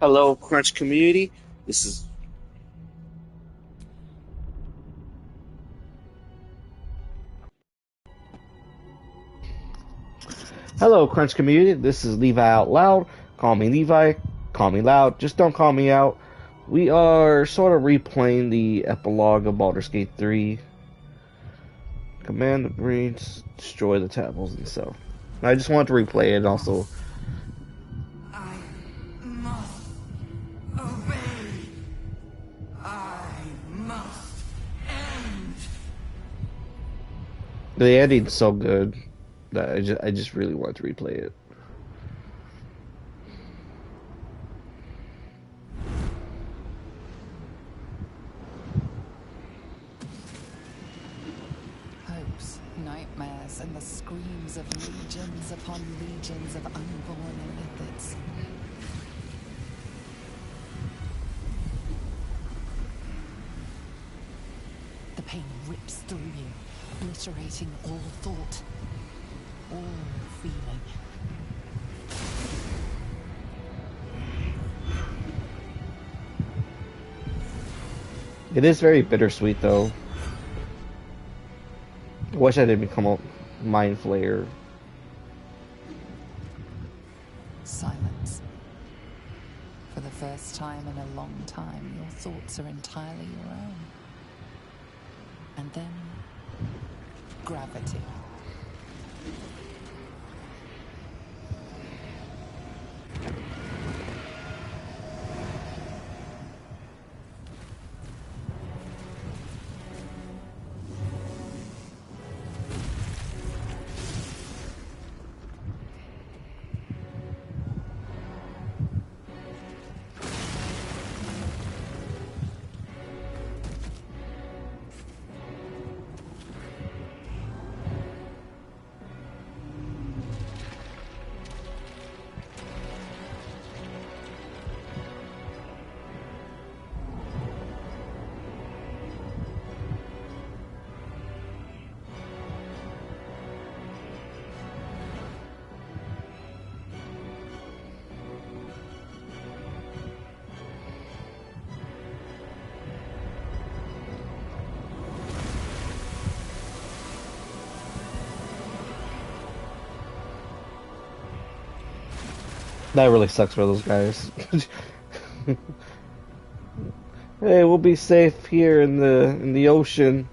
Hello, Crunch community. This is Hello, Crunch community. This is Levi out loud. Call me Levi. Call me loud. Just don't call me out. We are sort of replaying the epilogue of Baldur's Gate 3. Command the Marines destroy the tables and so. I just wanted to replay it also. I must obey. I must end. The ending's so good that I just really wanted to replay it. Hopes, nightmares, and the screams of legions upon legions of unborn illithids. The pain rips through you, obliterating all thought, all feeling. It is very bittersweet though. I wish I didn't become a mind flayer. Silence. For the first time in a long time, your thoughts are entirely your own. And then, gravity. That really sucks for those guys. Hey, we'll be safe here in the ocean,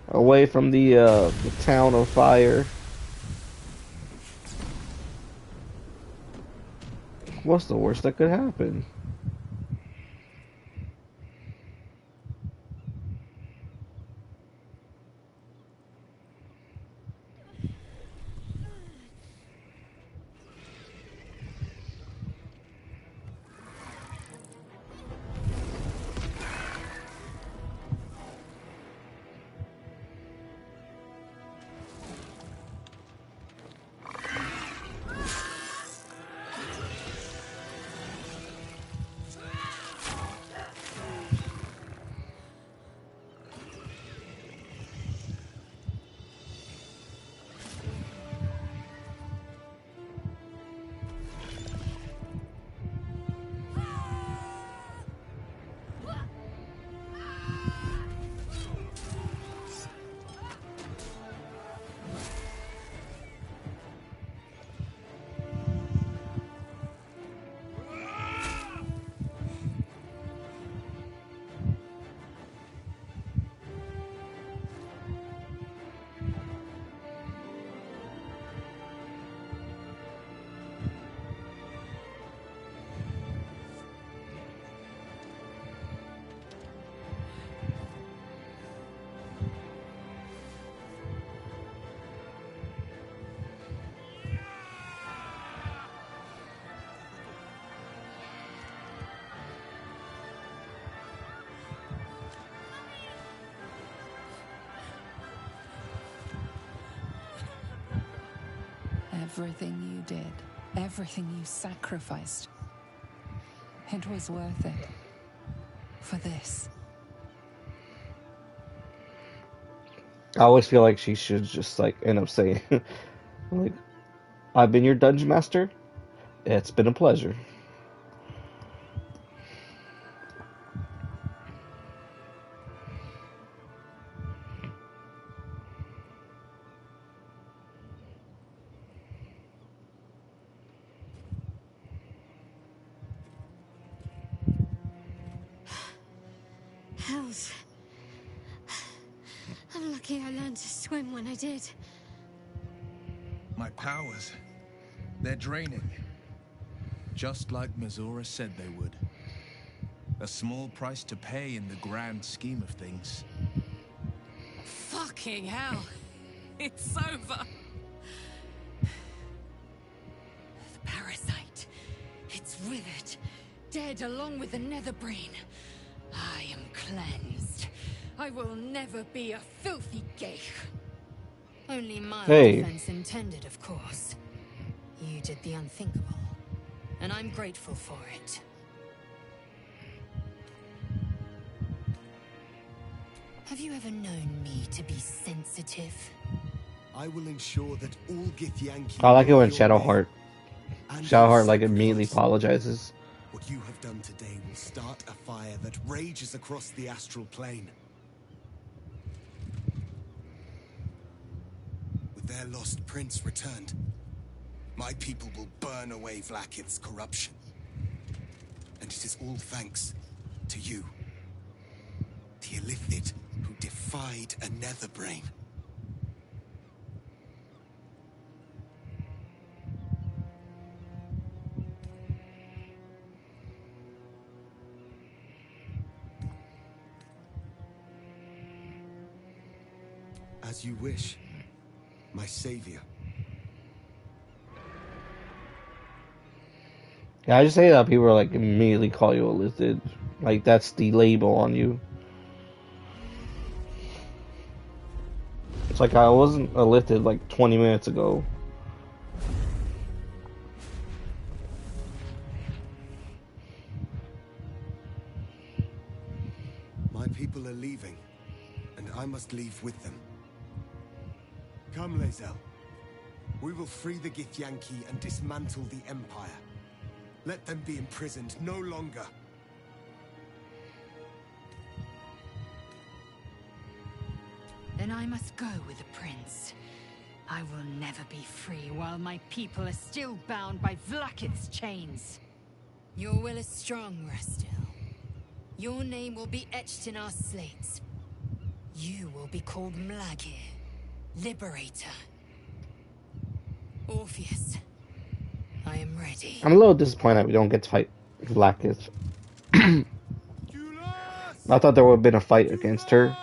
away from the town of fire. What's the worst that could happen? Everything you did, everything you sacrificed, it was worth it. For this. I always feel like she should just like end up saying, like, "I've been your dungeon master. It's been a pleasure." Hells. I'm lucky I learned to swim when I did. My powers, they're draining. Just like Mizora said they would. A small price to pay in the grand scheme of things. Fucking hell. It's over. The parasite. It's withered. Dead along with the nether brain. I am cleansed. I will never be a filthy geich. Only mild defense intended, of course. You did the unthinkable. And I'm grateful for it. Have you ever known me to be sensitive? I will ensure that all Githyanki... I like it when Shadowheart like immediately apologizes. What you have done today will start a fire that rages across the astral plane. With their lost prince returned, my people will burn away Vlaakith's corruption. And it is all thanks to you. The Illithid who defied a nether brain. As you wish, my savior. Yeah, I just say that people are like immediately call you a lizard. Like that's the label on you. It's like I wasn't a lifted like 20 minutes ago. My people are leaving, and I must leave with them. Come, Lae'zel. We will free the Githyanki and dismantle the Empire. Let them be imprisoned no longer. Then I must go with the prince. I will never be free while my people are still bound by Vlaakith's chains. Your will is strong, Rastil. Your name will be etched in our slates. You will be called Mlagir, Liberator. Orpheus, I am ready. I'm a little disappointed that we don't get to fight Vlaakith. I thought there would have been a fight against her.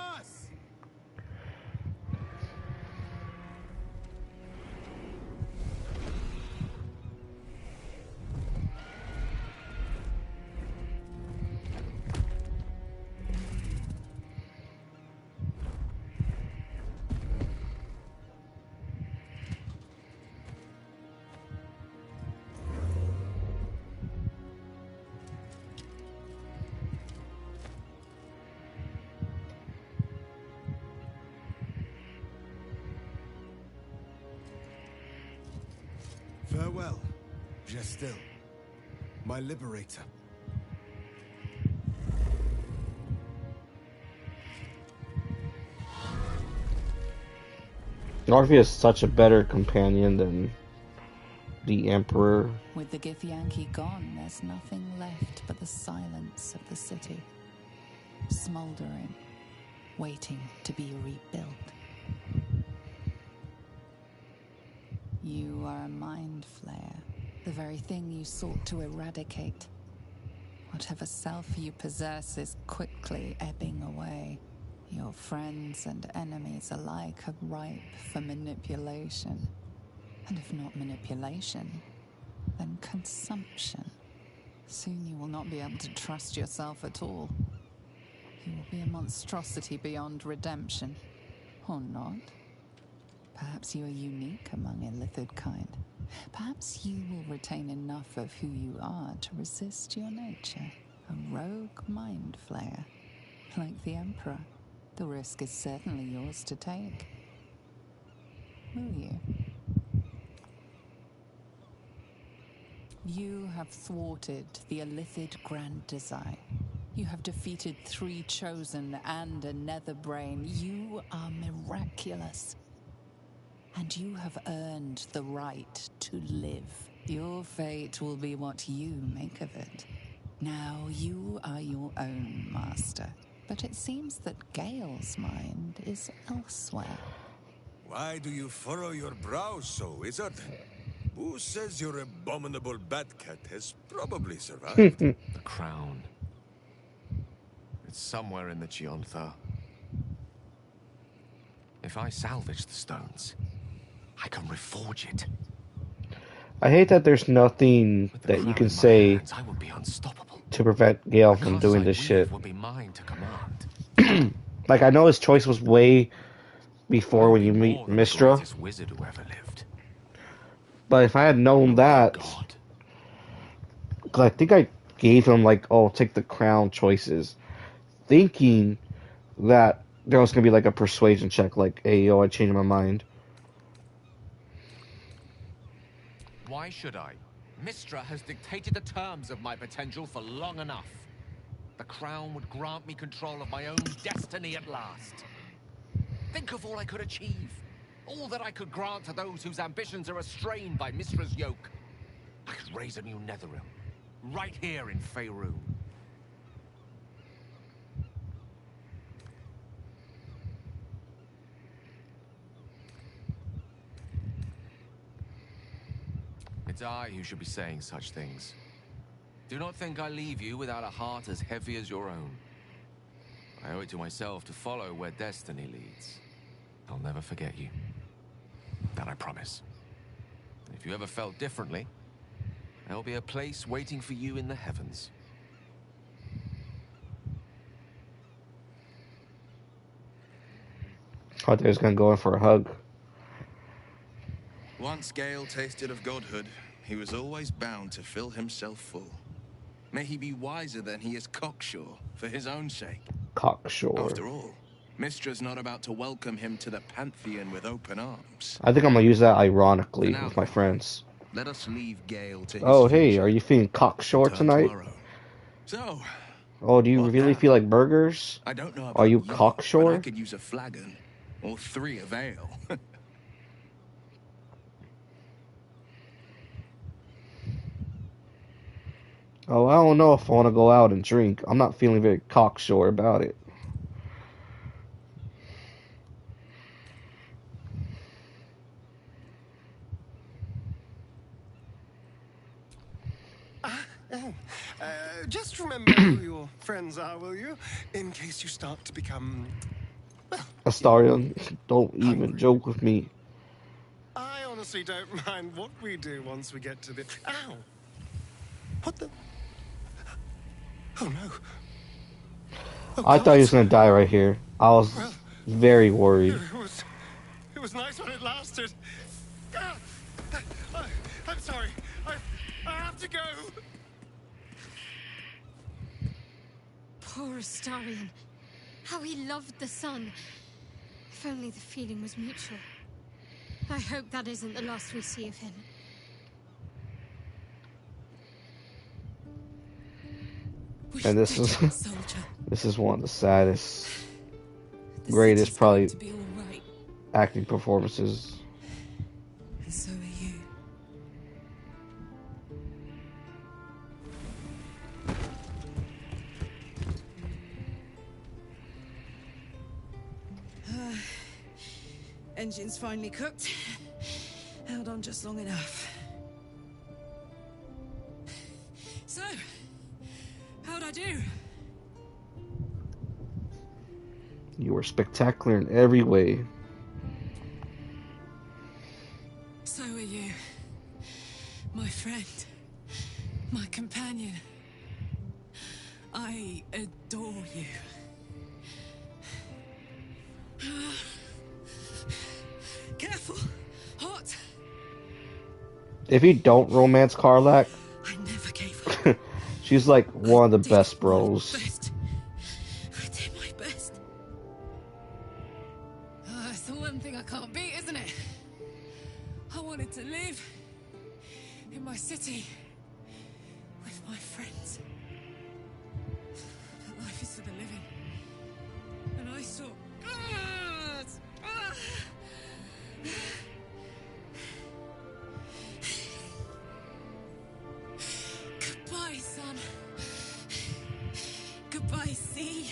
Farewell, Gestil, my liberator. Orpheus is such a better companion than the Emperor. With the Githyanki gone, there's nothing left but the silence of the city. Smoldering, waiting to be rebuilt. You are a mind flayer, the very thing you sought to eradicate. Whatever self you possess is quickly ebbing away. Your friends and enemies alike are ripe for manipulation. And if not manipulation, then consumption. Soon you will not be able to trust yourself at all. You will be a monstrosity beyond redemption. Or not. Perhaps you are unique among illithid kind. Perhaps you will retain enough of who you are to resist your nature. A rogue mind flayer. Like the Emperor, the risk is certainly yours to take. Will you? You have thwarted the illithid grand design. You have defeated 3 chosen and a nether brain. You are miraculous. And you have earned the right to live. Your fate will be what you make of it. Now you are your own master. but it seems that Gale's mind is elsewhere. Why do you furrow your brows so, wizard? Who says your abominable bat-cat has probably survived? The crown. It's somewhere in the Chiontha. If I salvage the stones, I can reforge it. I hate that there's nothing With the that you crown can in my say hands, I would be unstoppable. to prevent Gale The from cards doing I this weave shit. would be mine to command. Like, I know his choice was way before I when would you be meet more than the Mistra, greatest wizard who ever lived. but if I had known Oh, that, God. because I think I gave him, like, oh, take the crown choices, thinking that there was going to be, like, a persuasion check, like, hey, yo, I changed my mind. Why should I? Mistra has dictated the terms of my potential for long enough. The crown would grant me control of my own destiny at last. Think of all I could achieve. All that I could grant to those whose ambitions are restrained by Mistra's yoke. I could raise a new Netherrealm, right here in Faerun. It's I who should be saying such things. Do not think I leave you without a heart as heavy as your own. I owe it to myself to follow where destiny leads. I'll never forget you. That I promise. And if you ever felt differently, there'll be a place waiting for you in the heavens. I thought they was going to go in for a hug. Once Gale tasted of godhood, he was always bound to fill himself full. May he be wiser than he is cocksure, for his own sake. Cocksure. After all, Mistra's not about to welcome him to the Pantheon with open arms. I think I'm going to use that ironically For now, with my friends. Let us leave Gale to his Oh, hey, future are you feeling cocksure and turn to tonight? our own. So, Oh, do you what really now? feel like burgers? I don't know about Are you but I cocksure? could use a flagon, or 3 of ale. Oh, I don't know if I want to go out and drink. I'm not feeling very cocksure about it. Just remember who your friends are, will you? In case you start to become... well, Astarion, don't even Hungry. joke with me. I honestly don't mind what we do once we get to the... Ow! What the... Oh, no. Oh, I thought he was God. going to die right here. I was Well, very worried. It was nice when it lasted. Ah! I'm sorry. I have to go. Poor Astarion. How he loved the sun. If only the feeling was mutual. I hope that isn't the last we see of him. And this is one of the saddest, greatest probably acting performances. And so are you. Engine's finally cooked. Held on just long enough. So, how'd I do? You were spectacular in every way. So are you. My friend. My companion. I adore you. Careful! Hot! If you don't romance Karlak, I never gave up. she's like one of the did best my bros. best. I did my best. It's the one thing I can't beat, isn't it? I wanted to live in my city with my friends. But life is for the living. And I saw... Goodbye, sun. Goodbye, sea.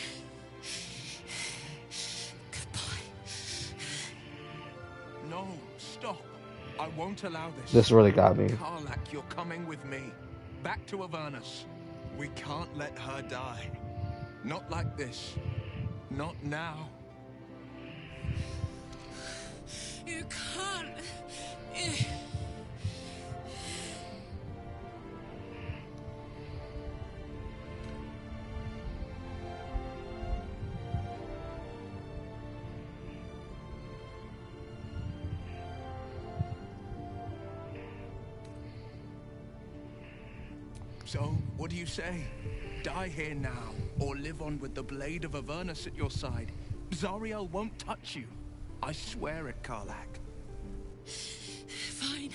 I won't allow this. This really got me. Karlach, you're coming with me. Back to Avernus. We can't let her die. Not like this. Not now. You can't. So, what do you say? Die here now, or live on with the blade of Avernus at your side. Zariel won't touch you. I swear it, Karlach. Fine.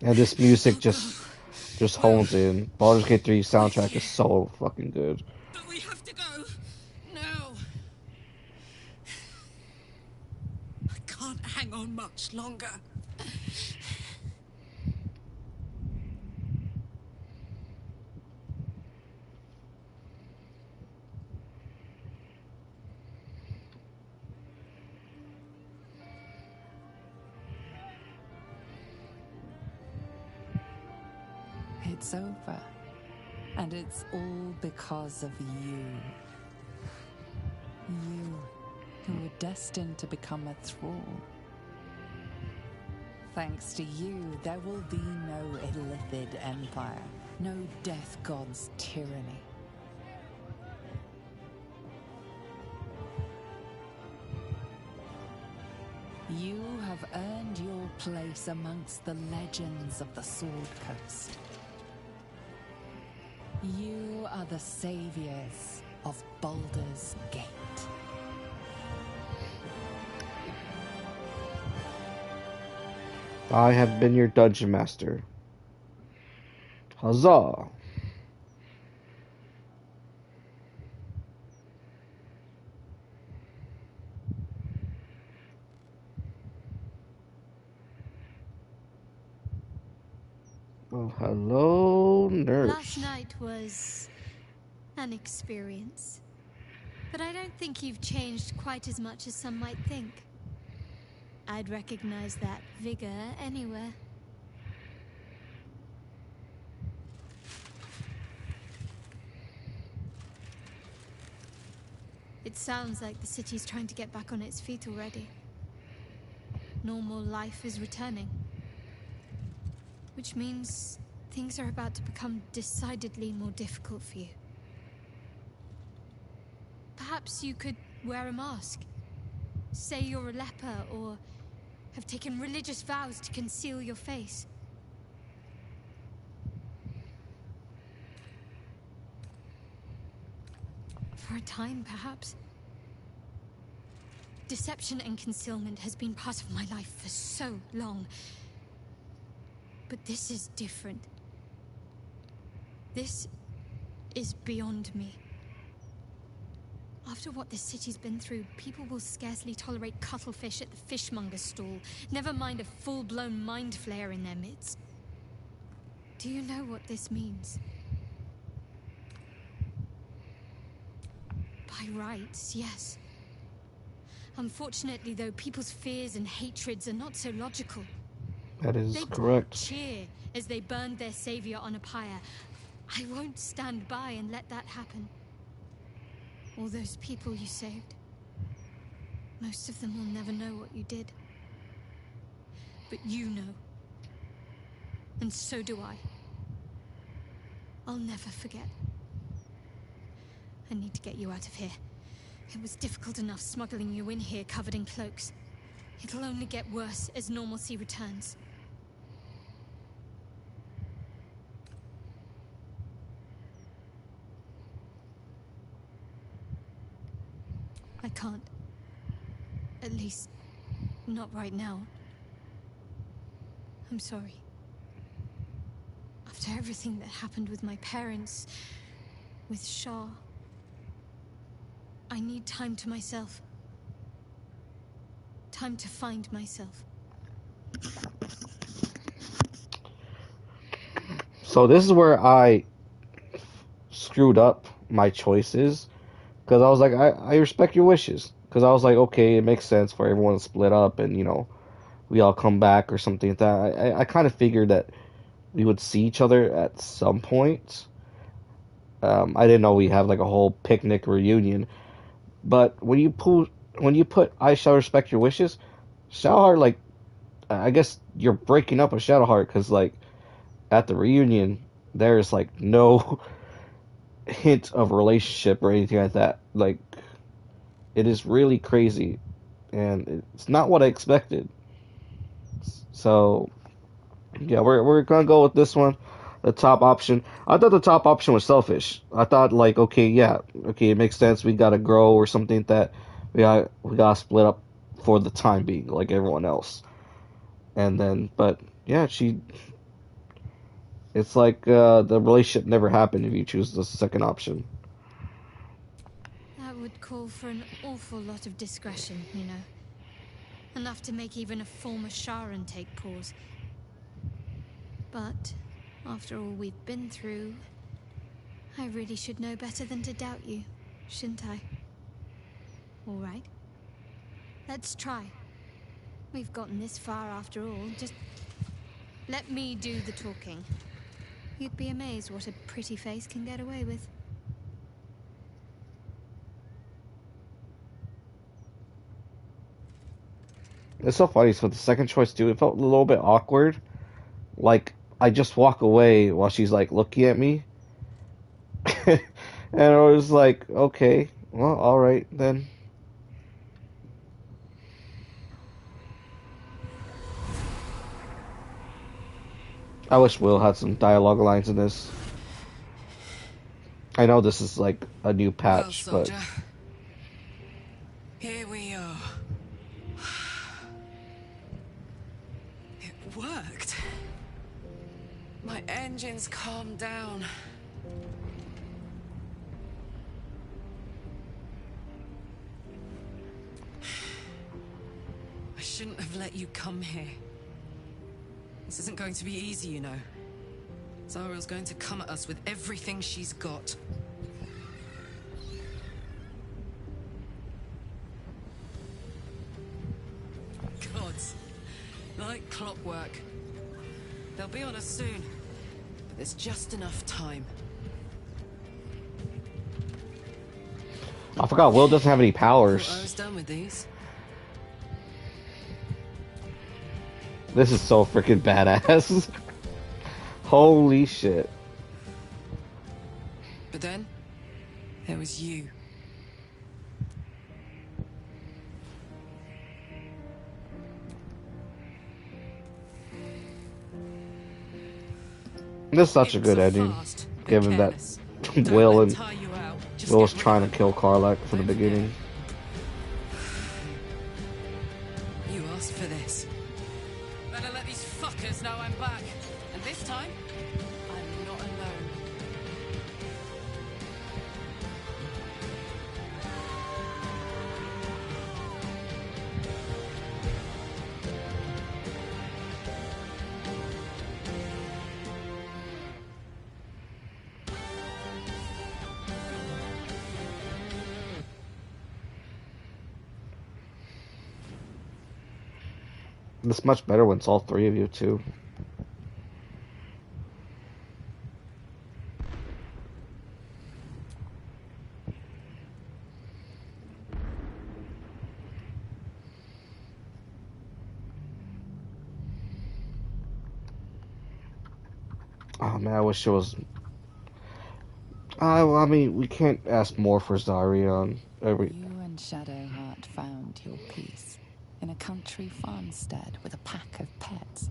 And this music just hones in. Baldur's Gate 3 soundtrack is so fucking good. But we have to go. Now. I can't hang on much longer. It's over. And it's all because of you. You, who were destined to become a thrall. Thanks to you, there will be no Illithid Empire, no Death God's tyranny. You have earned your place amongst the legends of the Sword Coast. You are the saviors of Baldur's Gate. I have been your dungeon master. Huzzah! Oh, hello, nurse. Last night was an experience. But I don't think you've changed quite as much as some might think. I'd recognize that vigor anywhere. It sounds like the city's trying to get back on its feet already. Normal life is returning. Which means things are about to become decidedly more difficult for you. Perhaps you could wear a mask. Say you're a leper, or have taken religious vows to conceal your face. For a time, perhaps. Deception and concealment has been part of my life for so long. But this is different. This is beyond me. After what this city's been through, people will scarcely tolerate cuttlefish at the fishmonger's stall, never mind a full-blown mind flare in their midst. Do you know what this means? By rights, yes. Unfortunately, though, people's fears and hatreds are not so logical. That is They correct. cheer as they burned their savior on a pyre. I won't stand by and let that happen. All those people you saved, most of them will never know what you did. But you know. And so do I. I'll never forget. I need to get you out of here. It was difficult enough smuggling you in here covered in cloaks. It'll only get worse as normalcy returns. I can't. At least, not right now. I'm sorry. After everything that happened with my parents, with Shah, I need time to myself. Time to find myself. So this is where I screwed up my choices. Because I was like, I respect your wishes. Because I was like, okay, it makes sense for everyone to split up and, you know, we all come back or something like that. I kind of figured that we would see each other at some point. I didn't know we have like a whole picnic reunion. But when you put I shall respect your wishes, Shadowheart, like, I guess you're breaking up with Shadowheart because like at the reunion there's like no hint of relationship or anything like that. Like, it is really crazy, and it's not what I expected. So yeah, we're gonna go with this one, the top option. I thought the top option was selfish. I thought like, okay, yeah, okay, it makes sense. We gotta grow or something that we gotta split up for the time being, like everyone else. And then, but yeah, it's like the relationship never happened if you choose the second option. That would call for an awful lot of discretion, you know. Enough to make even a former Sharan take pause. But after all we've been through, I really should know better than to doubt you, shouldn't I? All right. Let's try. We've gotten this far after all. Just let me do the talking. You'd be amazed what a pretty face can get away with. It's so funny. So the second choice too, it felt a little bit awkward. Like I just walk away while she's like looking at me, and I was like, okay, well, all right then. I wish Will had some dialogue lines in this. I know this is like a new patch, Well, but soldier, here we are. It worked. My engines calmed down. I shouldn't have let you come here. This isn't going to be easy, you know. Zariel's going to come at us with everything she's got. Gods. Like clockwork. They'll be on us soon. But there's just enough time. I forgot Will doesn't have any Thought I powers. was done with these. This is so freaking badass. Holy shit. But then, there was you. This is such a It good was ending, fast, but given that careless. Will Don't let and tire you out. Just Will was get rid trying of to it. kill Karlach from the Don't forget. beginning. You asked for this. Better let these fuckers know I'm back. And this time, I'm not alone. It's much better when it's all three of you too. Oh man, I wish it was. I mean, we can't ask more for Zarion. You and Shadowheart found your peace in a country farmstead with a pack of pets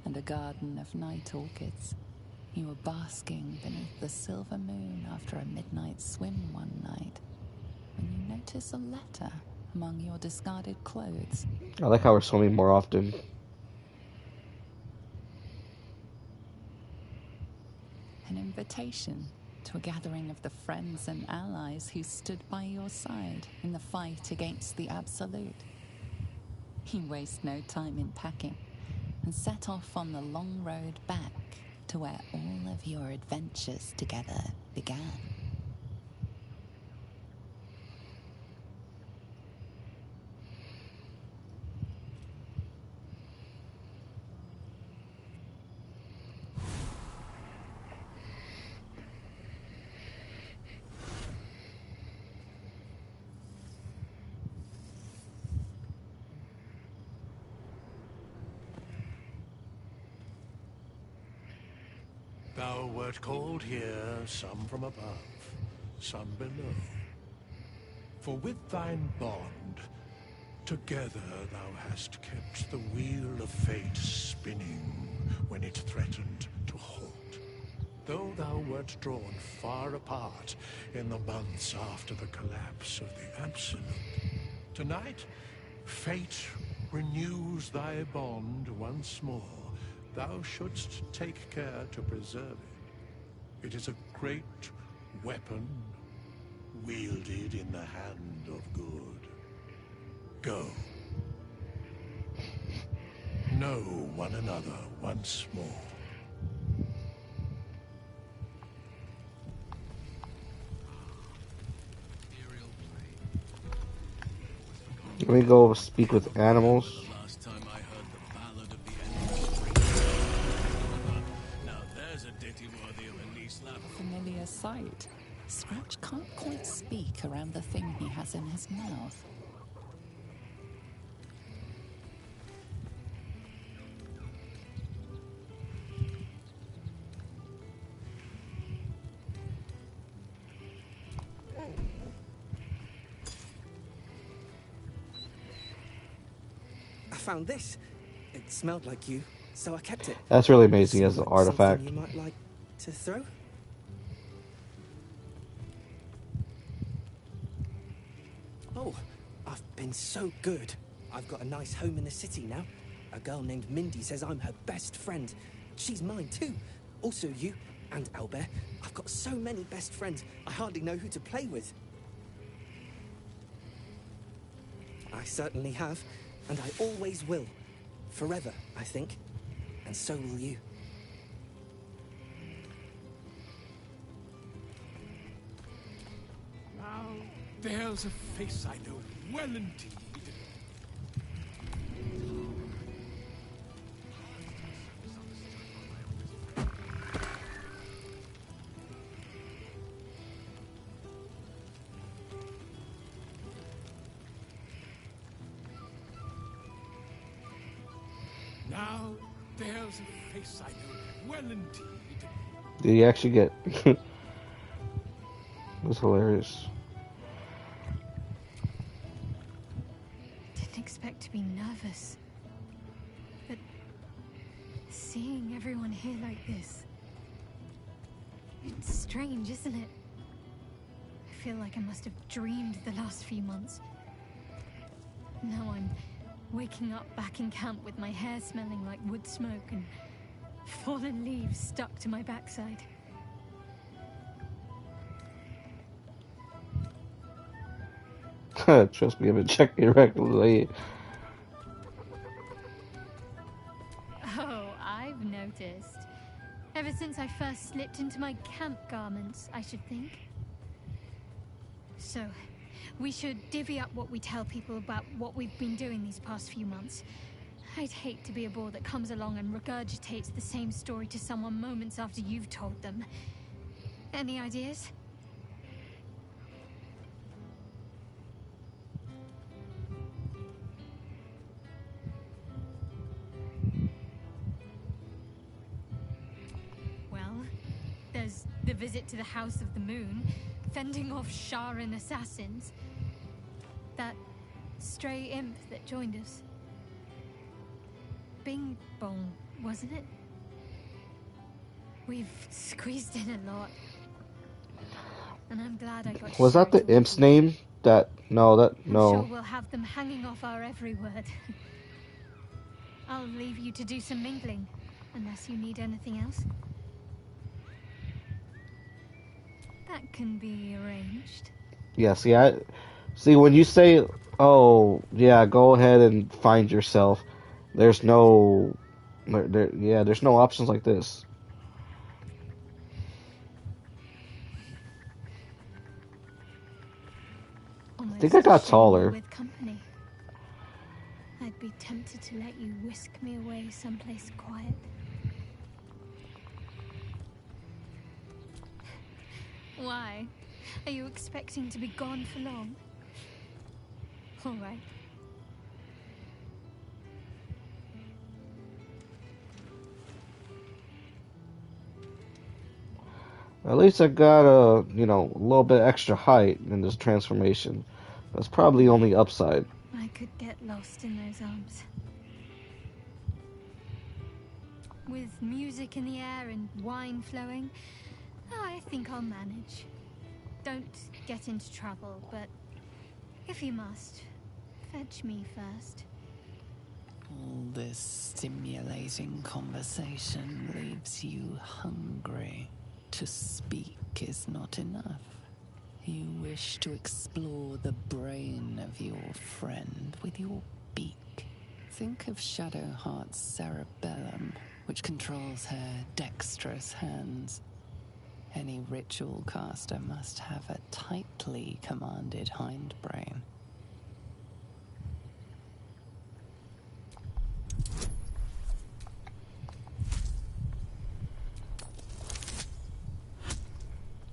and a garden of night orchids. You were basking beneath the silver moon after a midnight swim one night when you notice a letter among your discarded clothes. I like how we're swimming more often. An invitation to a gathering of the friends and allies who stood by your side in the fight against the Absolute. You waste no time in packing and set off on the long road back to where all of your adventures together began. wert called here, some from above, some below. For with thine bond, together thou hast kept the wheel of fate spinning when it threatened to halt. Though thou wert drawn far apart in the months after the collapse of the Absolute, tonight, fate renews thy bond once more. Thou shouldst take care to preserve it. It is a great weapon, wielded in the hand of good. Go. Know one another once more. Let me go speak with animals. Last time I heard the ballad of the endless. Now there's a ditty worthy of a knee slap. Familiar sight. Scratch can't quite speak around the thing he has in his mouth. I found this. It smelled like you, so I kept it. That's really amazing Seems as an like artifact. something you might like to throw? Oh, I've been so good. I've got a nice home in the city now. A girl named Mindy says I'm her best friend. She's mine too. Also you and Albert. I've got so many best friends, I hardly know who to play with. I certainly have, and I always will. Forever, I think. And so will you. Now, there's a face I know well indeed. Now, there's a face I know well indeed. Did he actually get... It was hilarious. Didn't expect to be nervous. But seeing everyone here like this... It's strange, isn't it? I feel like I must have dreamed the last few months. Now I'm waking up back in camp with my hair smelling like wood smoke and fallen leaves stuck to my backside. Trust me, I've been checking regularly. Oh, I've noticed. Ever since I first slipped into my camp garments, I should think. So, we should divvy up what we tell people about what we've been doing these past few months. I'd hate to be a bore that comes along and regurgitates the same story to someone moments after you've told them. Any ideas? Well, there's the visit to the House of the Moon, fending off Sharan assassins. That stray imp that joined us. Bing Bong, wasn't it? We've squeezed in a lot. And I'm glad I got to Was that share the it all imp's with you. name? That... No, that... I'm No. sure we'll have them hanging off our every word. I'll leave you to do some mingling, unless you need anything else. That can be arranged. Yeah, see, when you say, oh, yeah, go ahead and find yourself, there's no... there's no options like this. Almost think I got ashamed taller. you're with company. I'd be tempted to let you whisk me away someplace quiet. Why? Are you expecting to be gone for long? All right. At least I got a, a little bit extra height in this transformation. That's probably only upside. I could get lost in those arms. With music in the air and wine flowing, I think I'll manage. Don't get into trouble, but if you must, fetch me first. All this stimulating conversation leaves you hungry. To speak is not enough. You wish to explore the brain of your friend with your beak. Think of Shadowheart's cerebellum, which controls her dexterous hands. Any ritual caster must have a tightly commanded hindbrain.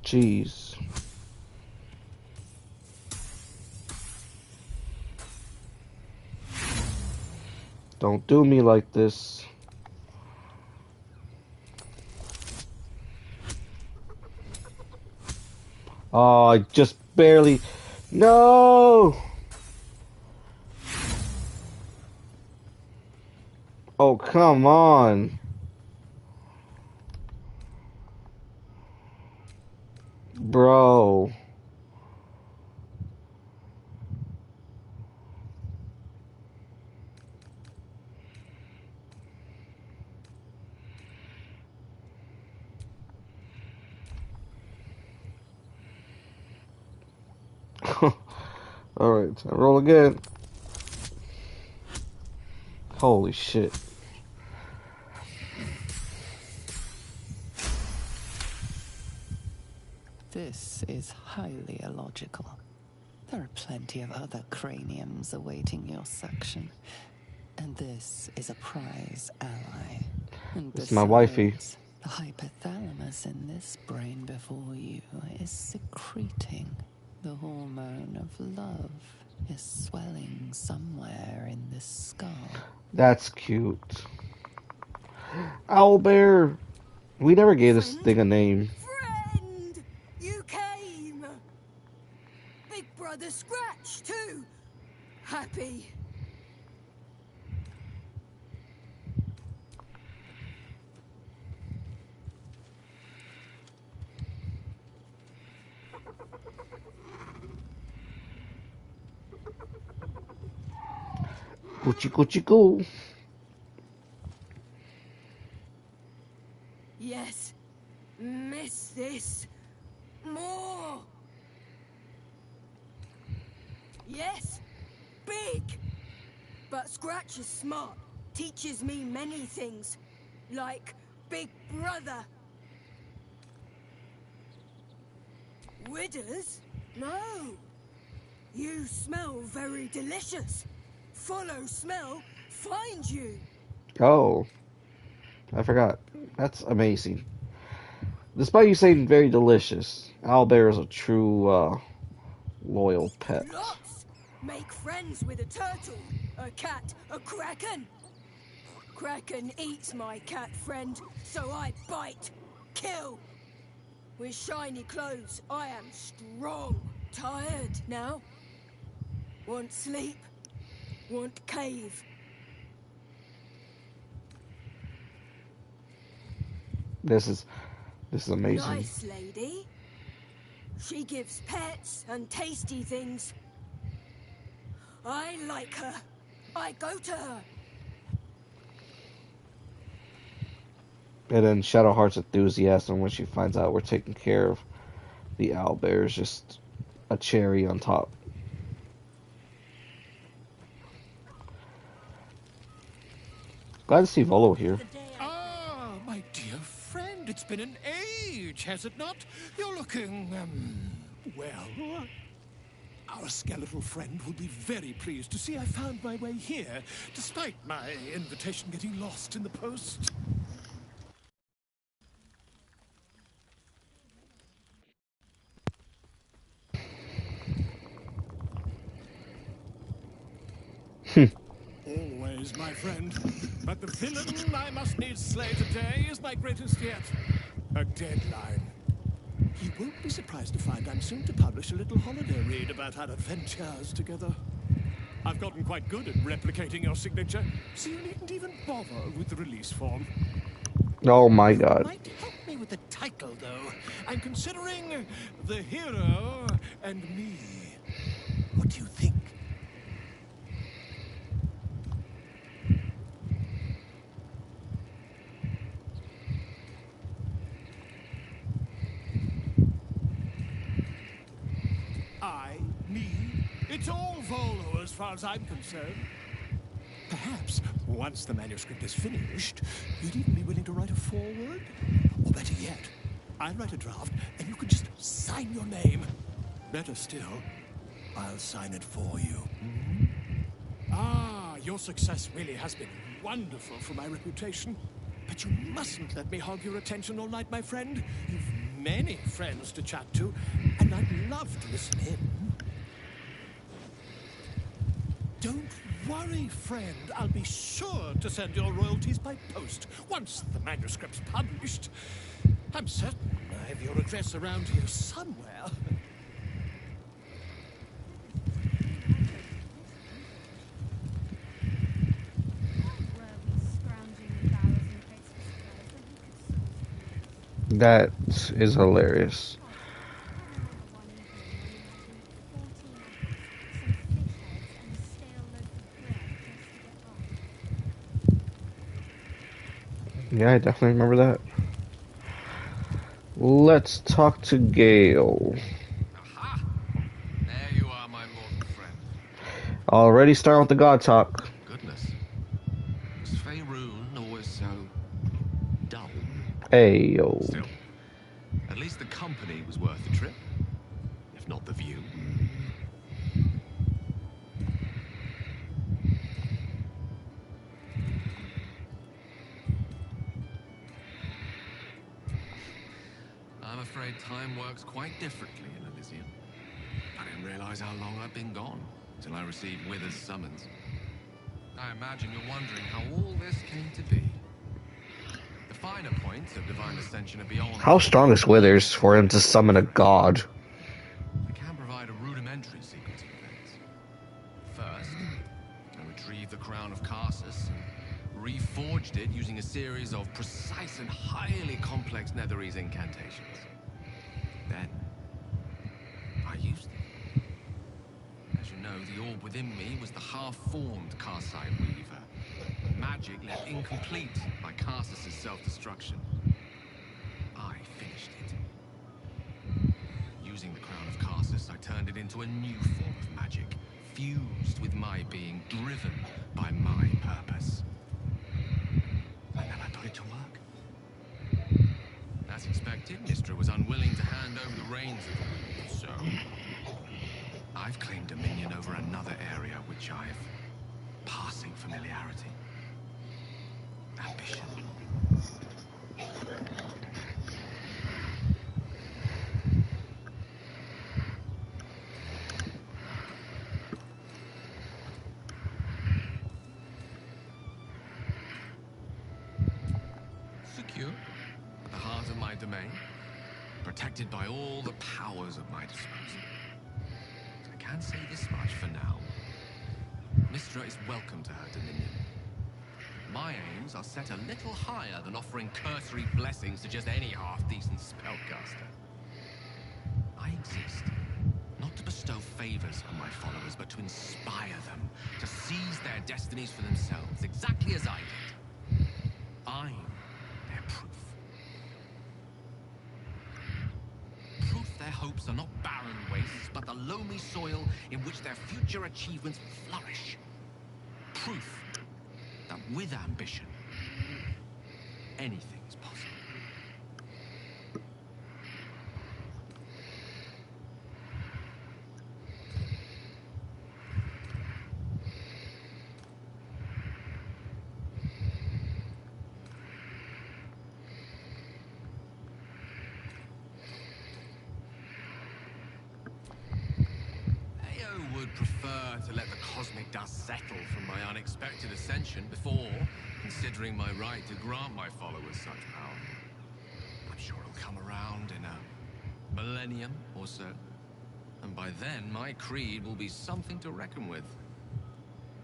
Jeez. Don't do me like this. Oh, I just barely... No! Oh, come on. Bro. Alright, so roll again. Holy shit. This is highly illogical. There are plenty of other craniums awaiting your suction. And this is a prize ally. And It's my wifey. The hypothalamus in this brain before you is secreting. The hormone of love is swelling somewhere in this skull. That's cute. Owlbear! We never gave this thing a name. Friend! You came! Big Brother Scratch, too! Happy. Coochie coochie coo. Yes. Miss this. More. Yes. Big. But Scratch is smart. Teaches me many things. Like Big Brother. Withers? No. You smell very delicious. Follow smell, find you. Oh. I forgot. That's amazing. Despite you saying very delicious, Owlbear is a true, loyal pet. Lots. Make friends with a turtle, a cat, a kraken. Kraken eats my cat friend, so I bite, kill. With shiny clothes, I am strong. Tired now. Want sleep? Want cave? This is amazing. Nice lady. She gives pets and tasty things. I like her. I go to her. And then Shadowheart's enthusiasm when she finds out we're taking care of the owlbear is just a cherry on top. Glad to see Volo here. Ah, my dear friend, it's been an age, has it not? You're looking, well. Our skeletal friend will be very pleased to see I found my way here, despite my invitation getting lost in the post. Always, my friend. But the villain I must needs slay today is my greatest yet. A deadline. be surprised to find I'm soon to publish a little holiday read about our adventures together. I've gotten quite good at replicating your signature, so you needn't even bother with the release form. Oh my god. Might help me with the title, though. I'm considering The Hero and Me. What do you think? Me. It's all Volo as far as I'm concerned. Perhaps, once the manuscript is finished, you'd even be willing to write a foreword? Or better yet, I'll write a draft and you could just sign your name. Better still, I'll sign it for you. Ah, your success really has been wonderful for my reputation. But you mustn't let me hog your attention all night, my friend. You've many friends to chat to, and I'd love to listen in. Don't worry, friend. I'll be sure to send your royalties by post once the manuscript's published. I'm certain I have your address around here somewhere. That is hilarious. Yeah, I definitely remember that. Let's talk to Gale. Aha! There you are, my mortal friend. Already starting with the God talk. Goodness. Was Faerun always so dull? Hey, yo. Still, at least the company was worth the trip, if not the view. I'm afraid time works quite differently in Elysium. I didn't realize how long I'd been gone until I received Wither's summons. I imagine you're wondering how all this came to be. The finer points of divine ascension are beyond... How strong is Withers for him to summon a god? I can provide a rudimentary sequence of events. First, I retrieved the crown of Karsus and reforged it using a series of precise and highly complex Netherese incantations. Then, I used them. As you know, the orb within me was the half-formed Karsite Weaver. Magic left incomplete by Karsus' self-destruction. I finished it. Using the crown of Karsus, I turned it into a new form of magic, fused with my being, driven by my purpose. And then I put it to work. As expected, Mystra was unwilling to hand over the reins of the weave, so I've claimed dominion over another area which I've passing familiarity. Ambition. Secure at the heart of my domain, protected by all the powers of my disposal. I can say this much for now. Mystra is welcome to her dominion. My aims are set a little higher than offering cursory blessings to just any half-decent spellcaster. I exist, not to bestow favors on my followers, but to inspire them to seize their destinies for themselves, exactly as I did. I'm their proof. Proof their hopes are not barren wastes, but the loamy soil in which their future achievements flourish. Proof that with ambition, anything is possible. Would prefer to let the cosmic dust settle from my unexpected ascension before considering my right to grant my followers such power. I'm sure it'll come around in a millennium or so. And by then, my creed will be something to reckon with.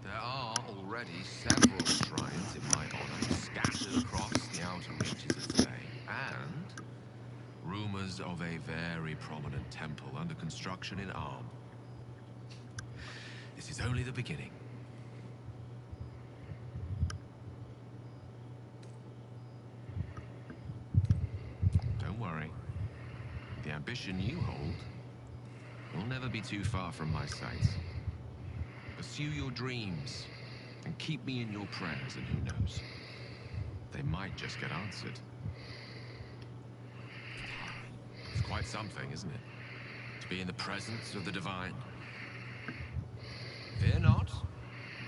There are already several shrines in my honor scattered across the outer reaches of the bay, and rumors of a very prominent temple under construction in Arm. This is only the beginning. Don't worry. The ambition you hold will never be too far from my sights. Pursue your dreams and keep me in your prayers, and who knows, they might just get answered. It's quite something, isn't it? To be in the presence of the divine. Fear not.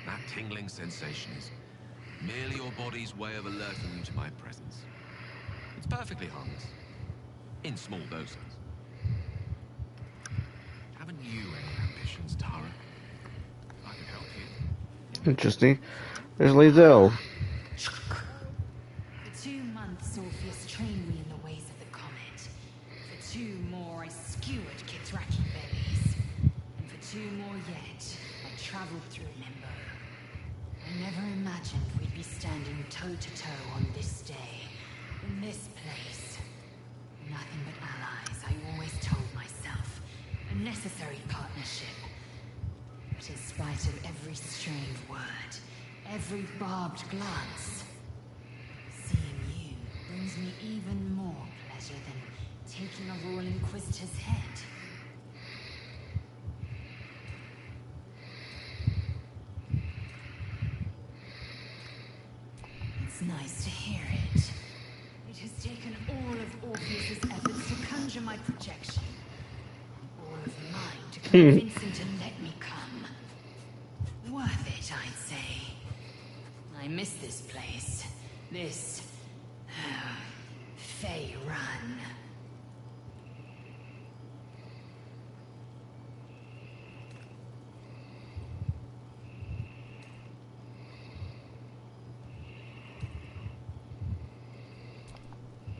That tingling sensation is merely your body's way of alerting you to my presence. It's perfectly harmless. In small doses. Haven't you any ambitions, Tara? I can help you. Interesting. There's Lizel. For 2 months, Orpheus trained me in the ways of the comet. For 2 more, I skewered Kithraki bellies. And for 2 more yet, I traveled through Limbo. I never imagined we'd be standing toe-to-toe on this day, in this place. Nothing but allies, I always told myself. A necessary partnership. But in spite of every strained word, every barbed glance, seeing you brings me even more pleasure than taking a Royal Inquisitor's head. It's nice to hear it. It has taken all of Orpheus's efforts to conjure my projection. All of mine to convince him to let me come. Worth it, I'd say. I miss this place. This... Fey Run.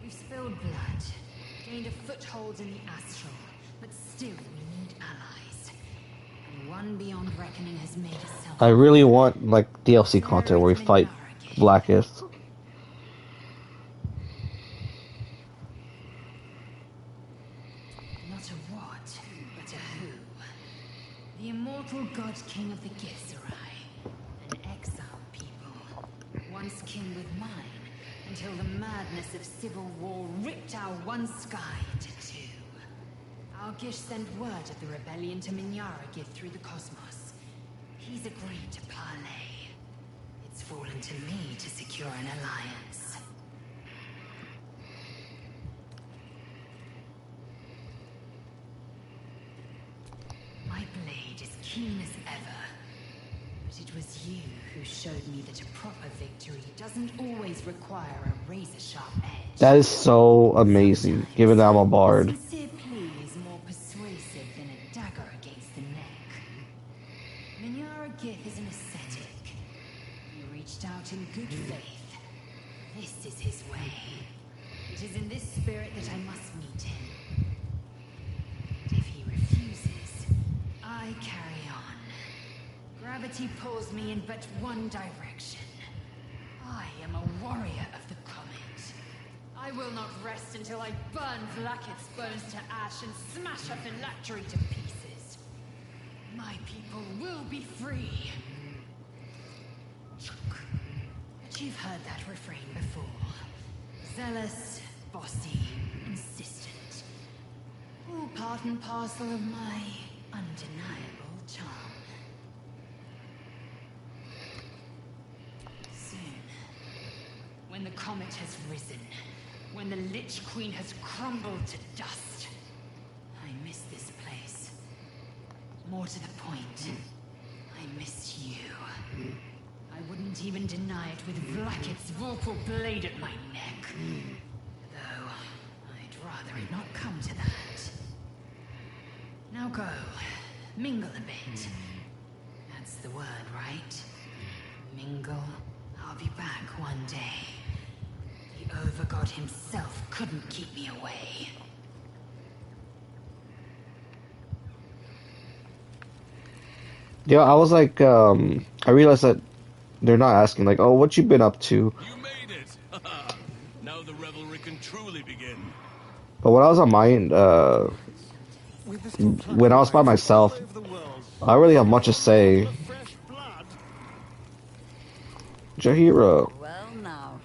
We've spilled blood, gained a foothold in the astral, but still we need allies. And one beyond reckoning has made itself... I really want, like, DLC content where we fight Blackest. Not a what, but a who. The immortal god king of the Githzerai. An exiled people. Once kin with mine, until the madness of civil war ripped our one sky into 2. Algish sent word of the rebellion to Minyaragith through the cosmos. He's agreed to parley. It's fallen to me to secure an alliance. My blade is keen as ever. But it was you who showed me that a proper victory doesn't always require a razor-sharp edge. That is so amazing, given that I'm a bard. Sincere plea is more persuasive than a dagger against the neck. Minyaragith is an ascetic. He reached out in good faith. This is his way. It is in this spirit that I must meet him. And if he refuses, I carry on. Gravity pulls me in but one direction. I am a warrior of the comet. I will not rest until I burn Vlaakith's bones to ash and smash her phylactery to pieces. My people will be free. But you've heard that refrain before. Zealous, bossy, insistent. All part and parcel of my undeniable charm. Soon, when the comet has risen, when the Lich Queen has crumbled to dust, I miss this place. More to the point, I miss you. I wouldn't even deny it with Vlaakith's vorpal blade at my neck. Though, I'd rather it not come to that. Now go, mingle a bit. That's the word, right? Mingle. I'll be back one day. The Overgod himself couldn't keep me away. Yeah, I was like, I realized that they're not asking like, oh, what you been up to? You made it! Now the revelry can truly begin. But when I was on my end, We've still when I was by myself, all over the world. I really have much to say. Of fresh blood. Jahira, Well now,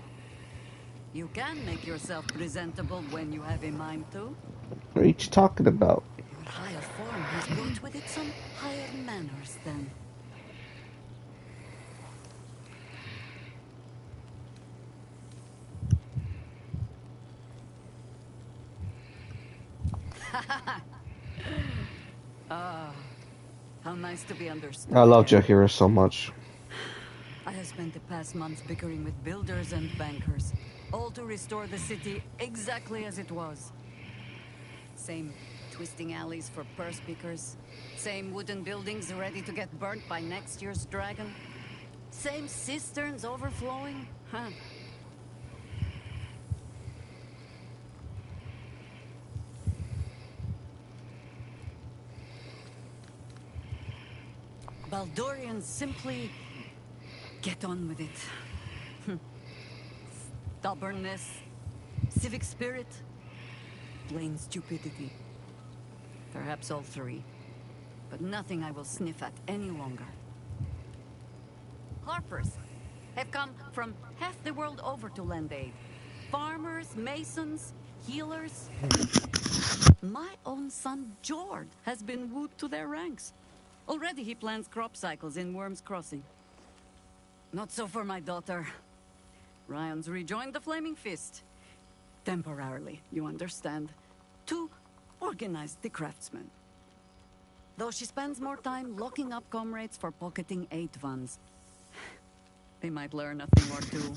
you can make yourself presentable when you have a mind to. what are you talking about? Your higher form has brought with it some higher manners then. Ah, how nice to be understood. I love again. Jahira so much. I have spent the past months bickering with builders and bankers, all to restore the city exactly as it was. Same twisting alleys for purse pickers, same wooden buildings ready to get burnt by next year's dragon, same cisterns overflowing, huh? Baldurians simply get on with it. Stubbornness, civic spirit, plain stupidity. Perhaps all three, but nothing I will sniff at any longer. Harpers have come from half the world over to lend aid. Farmers, masons, healers. My own son, Jord, has been wooed to their ranks. Already he plans crop cycles in Worm's Crossing. Not so for my daughter. Ryan's rejoined the Flaming Fist. Temporarily, you understand. To organize the craftsmen. Though she spends more time locking up comrades for pocketing aid funds. They might learn a thing or two,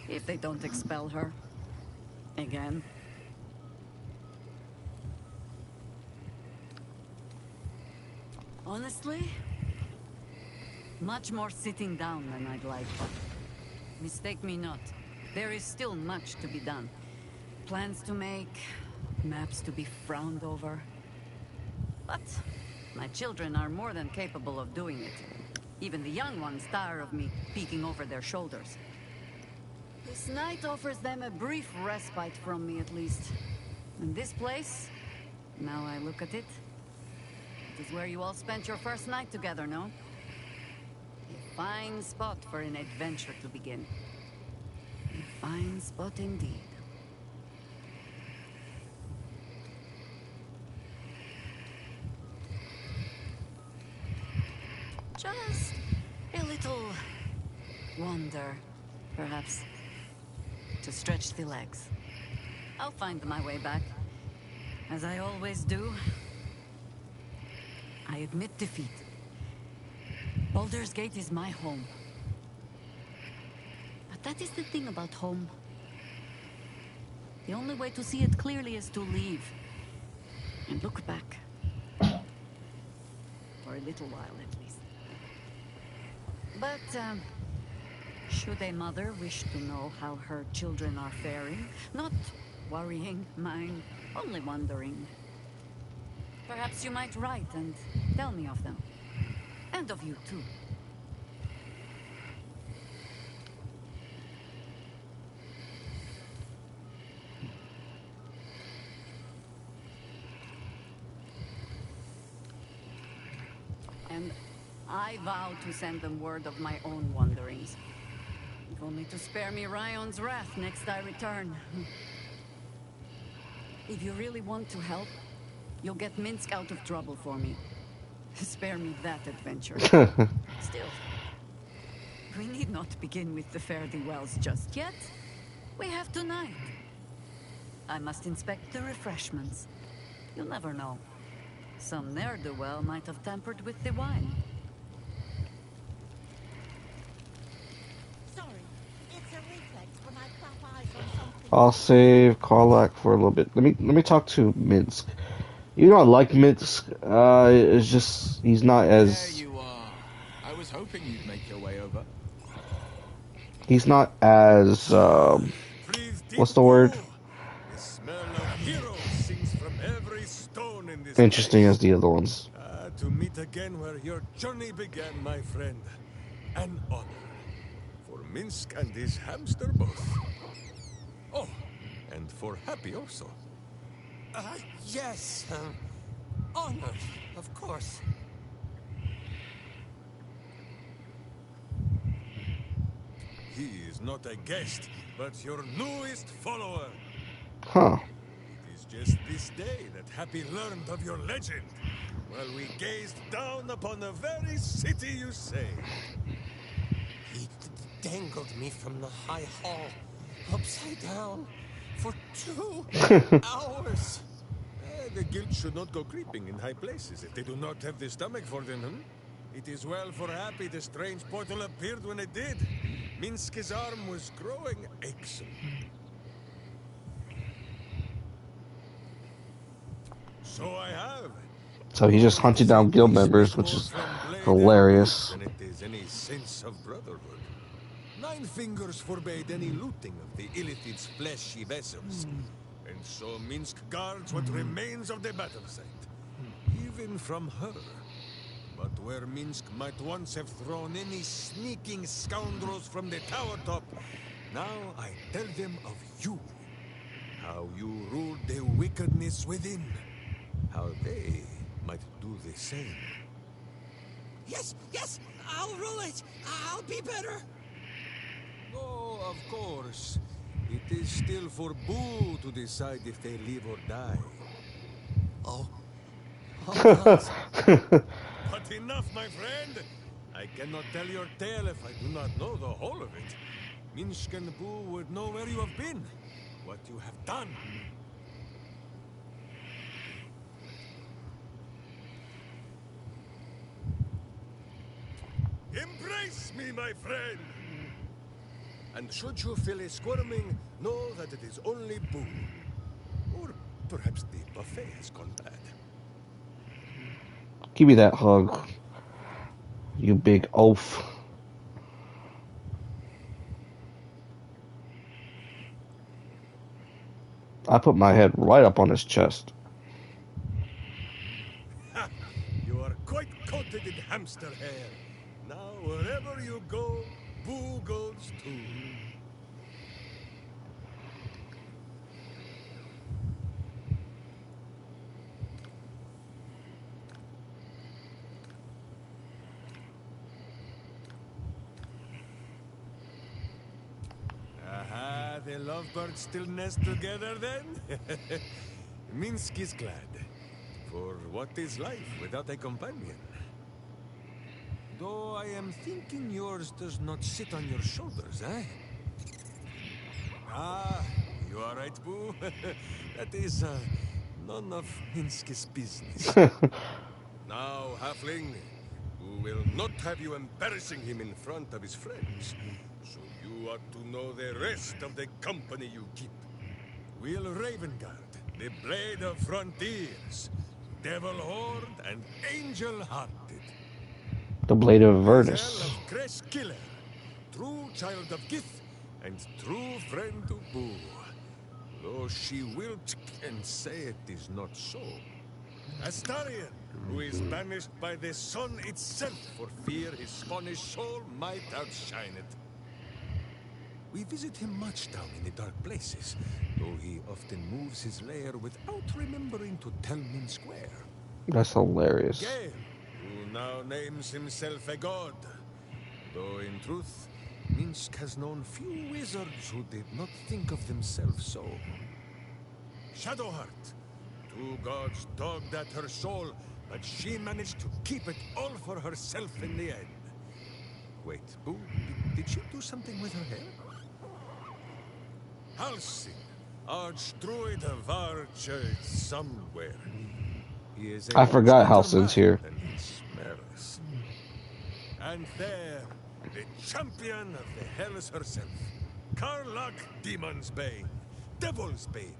if they don't expel her. Again. Honestly, much more sitting down than I'd like. Mistake me not, there is still much to be done. Plans to make, maps to be frowned over. But my children are more than capable of doing it. Even the young ones tire of me peeking over their shoulders. This night offers them a brief respite from me at least. And this place, now I look at it, it is where you all spent your first night together, no? A fine spot for an adventure to begin. A fine spot indeed. Just a little wander, perhaps, to stretch the legs. I'll find my way back, as I always do. I admit defeat. Baldur's Gate is my home. But that is the thing about home. The only way to see it clearly is to leave and look back. For a little while, at least. But, should a mother wish to know how her children are faring, not worrying, mind, only wondering, perhaps you might write and tell me of them. And of you, too. And I vow to send them word of my own wanderings. If only to spare me Ryan's wrath next I return. If you really want to help, you'll get Minsk out of trouble for me. Spare me that adventure. Still, we need not begin with the fare-thee-wells just yet. We have tonight. I must inspect the refreshments. You'll never know. Some ne'er-do-well might have tampered with the wine. Sorry, it's a reflex when I clap eyes on something. I'll save Karlak for a little bit. Let me talk to Minsk. You know, I like Minsk. It's just he's not as. There you are. I was hoping you'd make your way over. He's not as. What's the word? The smell of heroes sings from every stone in this Interesting place. as the other ones. to meet again where your journey began, my friend. An honor. For Minsk and his hamster both. Oh, and for Happy also. Yes. Honor, of course. He is not a guest, but your newest follower. Huh. It is just this day that Happy learned of your legend, while we gazed down upon the very city you saved. He dangled me from the high hall, upside down, for 2 hours. The guild should not go creeping in high places if they do not have the stomach for them, hmm? It is well for Happy the strange portal appeared when it did. Minsk's arm was growing aches. So I have. So he just hunted down guild members, which is hilarious. And it is any sense of brotherhood. 9 fingers forbade any looting of the Illithid's fleshy vessels. And so Minsk guards what remains of the battle site. Even from her. But where Minsk might once have thrown any sneaking scoundrels from the tower top, now I tell them of you. How you ruled the wickedness within. How they might do the same. Yes, I'll rule it. I'll be better. Oh, of course. It is still for Boo to decide if they live or die. Oh. But enough, my friend. I cannot tell your tale if I do not know the whole of it. Minsk and Boo would know where you have been, what you have done. Embrace me, my friend! And should you feel a squirming, know that it is only Boo. Or perhaps the buffet has gone bad. Give me that hug, you big oaf. I put my head right up on his chest. You are quite coated in hamster hair. Now, wherever you go, Boo goes too. Aha, the lovebirds still nest together then? Minsk is glad. For what is life without a companion? Though I am thinking yours does not sit on your shoulders, eh? Ah, you are right, Boo. That is, none of Minsk's business. Now, Halfling, who will not have you embarrassing him in front of his friends. So you ought to know the rest of the company you keep. Will Ravengard, the Blade of Frontiers, Devil Horde, and Angel-Hearted. The Blade of Gazelle Avernus. of Crest Killer, true child of Gith, and true friend to Boo. Though she will and say it is not so. Astarion, who is banished by the sun itself for fear his Spanish soul might outshine it. We visit him much down in the dark places, though he often moves his lair without remembering to tell Minsk where. That's hilarious. Gale, who now names himself a god, though in truth, Minsk has known few wizards who did not think of themselves so. Shadowheart, 2 gods dogged at her soul, but she managed to keep it all for herself in the end. Wait, Boo, did she do something with her hair? Halsing, Archdruid of our church somewhere. He is I forgot much better Halsin's man here. than he smells. And there, the champion of the Hells herself, Karlach Demon's Bane, Devil's Bane,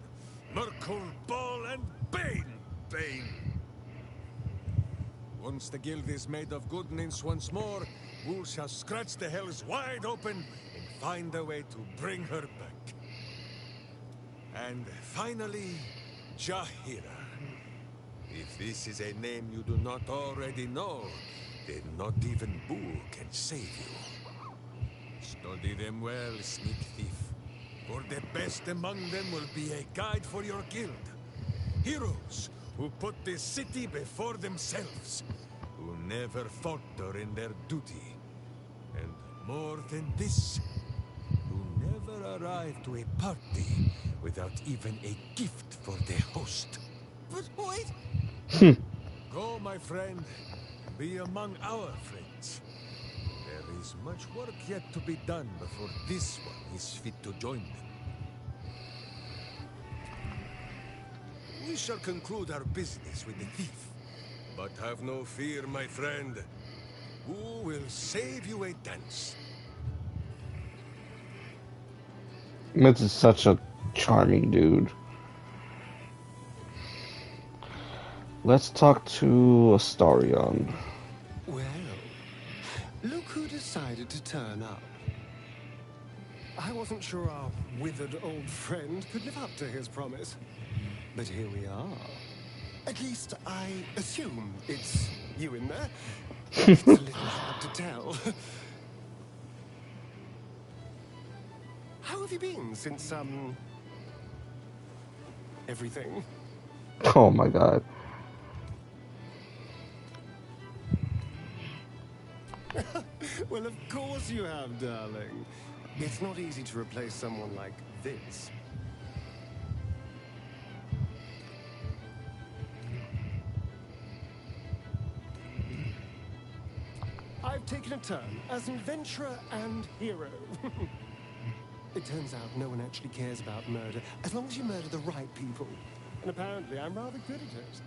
Merkul Ball, and Bane. Once the guild is made of goodness once more, we shall scratch the Hells wide open and find a way to bring her back. And finally, Jahira. If this is a name you do not already know, then not even Boo can save you. Study them well, sneak thief. For the best among them will be a guide for your guild. Heroes who put the city before themselves, who never falter in their duty. And more than this, who never arrive to a party without even a gift for the host. But wait! Go, my friend. Be among our friends. There is much work yet to be done before this one is fit to join them. We shall conclude our business with the thief. But have no fear, my friend. Who will save you a dance? This is such a charming dude. Let's talk to Astarion. Well, look who decided to turn up. I wasn't sure our withered old friend could live up to his promise. But here we are. At least I assume it's you in there. It's a little hard to tell. How have you been since, everything? Oh my god. Well, of course you have, darling. It's not easy to replace someone like this. I've taken a turn as adventurer and hero. It turns out no one actually cares about murder, as long as you murder the right people. And apparently I'm rather good at it.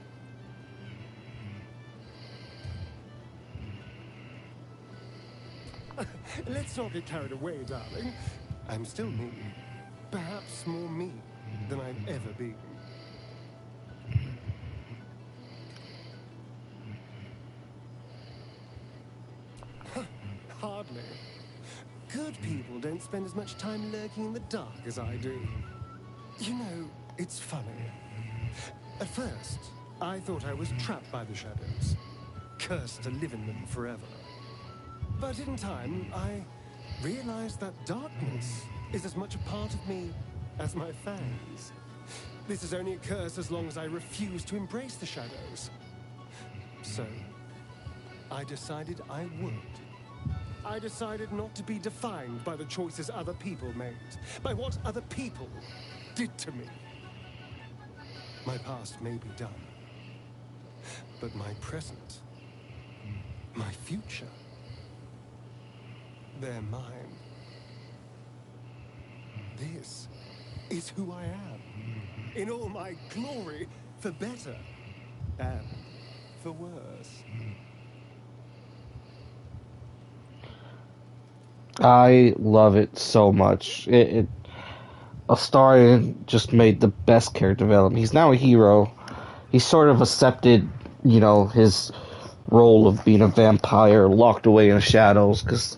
Let's not get carried away, darling. I'm still me. Perhaps more me than I've ever been. Hardly. Good people don't spend as much time lurking in the dark as I do. You know, it's funny. At first, I thought I was trapped by the shadows, cursed to live in them forever. But in time, I realized that darkness is as much a part of me as my fangs. This is only a curse as long as I refuse to embrace the shadows. So, I decided I would. I decided not to be defined by the choices other people made, by what other people did to me. My past may be done, but my present, my future, they're mine. This is who I am, in all my glory, for better and for worse. I love it so much. Astarion just made the best character development. He's now a hero. He's sort of accepted, his role of being a vampire locked away in the shadows, because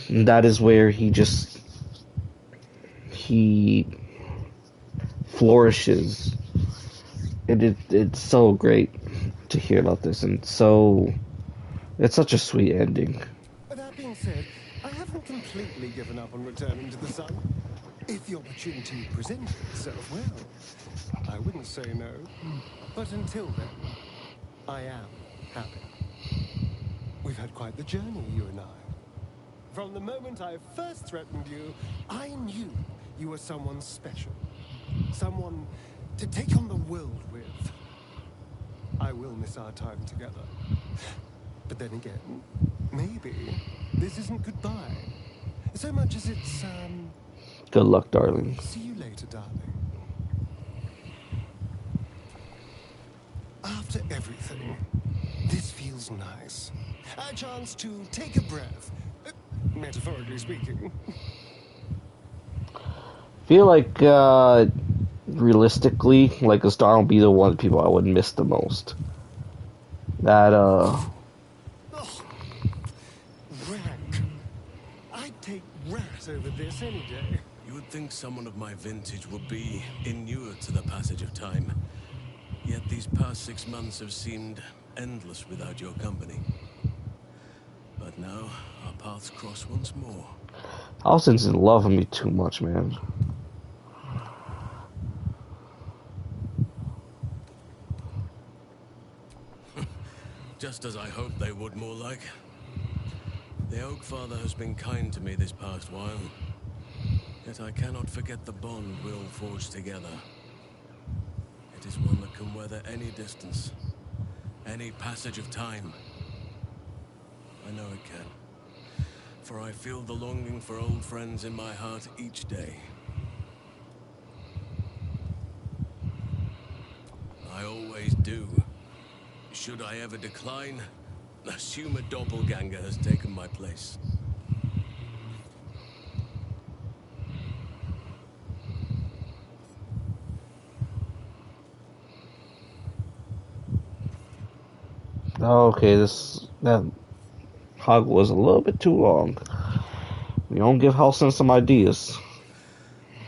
that is where he flourishes. It's so great to hear about this, and it's such a sweet ending. That being said, I haven't completely given up on returning to the sun. If the opportunity presented itself, well, I wouldn't say no. But until then, I am happy. We've had quite the journey, you and I. From the moment I first threatened you, I knew you were someone special. Someone to take on the world with. I will miss our time together. But then again, maybe this isn't goodbye. So much as it's, Good luck, darling. see you later, darling. After everything, this feels nice. A chance to take a breath. Metaphorically speaking. Feel like, realistically, Astarion would be the one people I would miss the most. That, Oh, rank. I'd take rat over this any day. You would think someone of my vintage would be inured to the passage of time. Yet these past 6 months have seemed endless without your company. But now, our paths cross once more. Alston's in love with me too much, man. Just as I hoped they would, more like. The Oak Father has been kind to me this past while. Yet I cannot forget the bond we'll forge together. It is one that can weather any distance, any passage of time. I know it can, for I feel the longing for old friends in my heart each day. I always do. Should I ever decline, assume a doppelganger has taken my place. Okay, that hug was a little bit too long. We don't give Halson some ideas.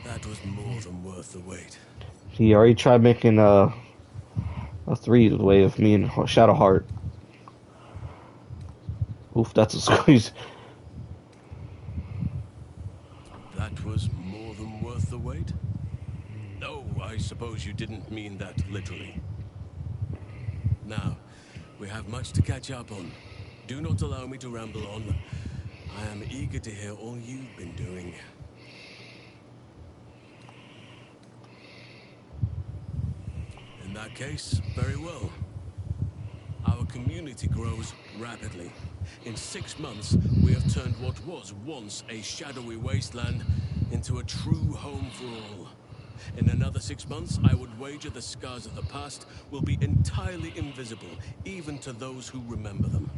That was more than worth the wait. He already tried making a 3-way of me and Shadowheart. Oof, that's a squeeze. That was more than worth the wait? No, I suppose you didn't mean that literally. Now, we have much to catch up on. Do not allow me to ramble on. I am eager to hear all you've been doing. In that case, very well. Our community grows rapidly. In 6 months, we have turned what was once a shadowy wasteland into a true home for all. In another 6 months, I would wager the scars of the past will be entirely invisible, even to those who remember them.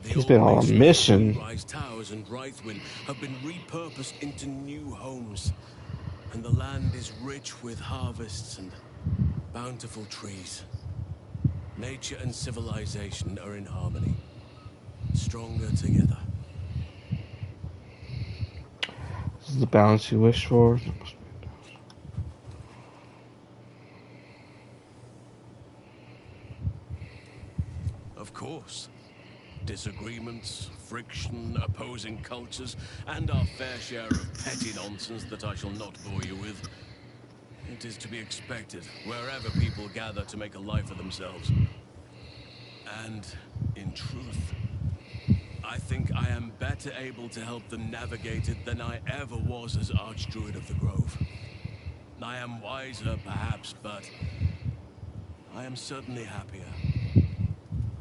He's been on a mission. Rise Towers and Wraithwind have been repurposed into new homes, and the land is rich with harvests and bountiful trees. Nature and civilization are in harmony, stronger together. This is the balance you wish for. Of course. Disagreements, friction, opposing cultures, and our fair share of petty nonsense that I shall not bore you with. It is to be expected wherever people gather to make a life for themselves. And, in truth, I think I am better able to help them navigate it than I ever was as Archdruid of the Grove. I am wiser, perhaps, but I am certainly happier.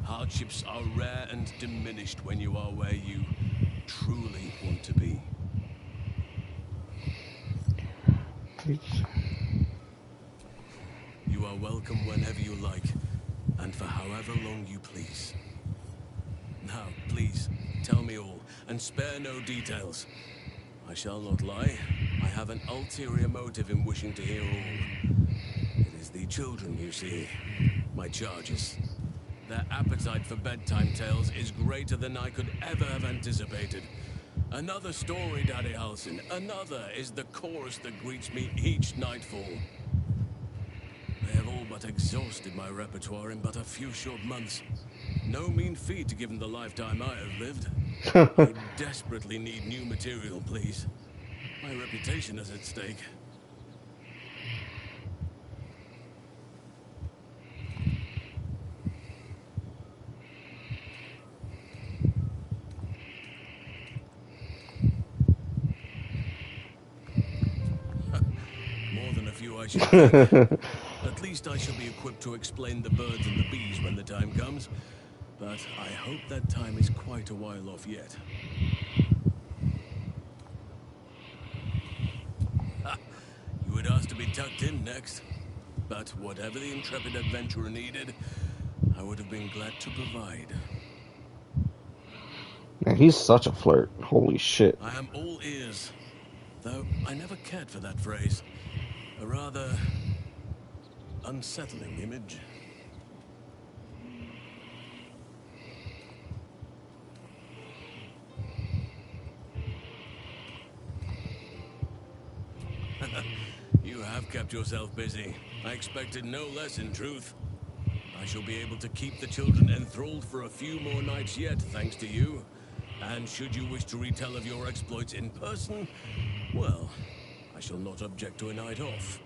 Hardships are rare and diminished when you are where you truly want to be. You are welcome whenever you like, and for however long you please. Now, please, tell me all, and spare no details. I shall not lie, I have an ulterior motive in wishing to hear all. It is the children, you see, my charges. Their appetite for bedtime tales is greater than I could ever have anticipated. Another story, Daddy Halsin. Another is the chorus that greets me each nightfall. They have all but exhausted my repertoire in but a few short months. No mean feat given the lifetime I have lived. I desperately need new material, please. My reputation is at stake. I should think. At least I shall be equipped to explain the birds and the bees when the time comes. But I hope that time is quite a while off yet. You would ask to be tucked in next. But whatever the intrepid adventurer needed, I would have been glad to provide. Man, he's such a flirt. Holy shit. I am all ears. Though I never cared for that phrase. A rather unsettling image. You have kept yourself busy. I expected no less, in truth. I shall be able to keep the children enthralled for a few more nights yet, thanks to you. And should you wish to retell of your exploits in person, well, I shall not object to a night off.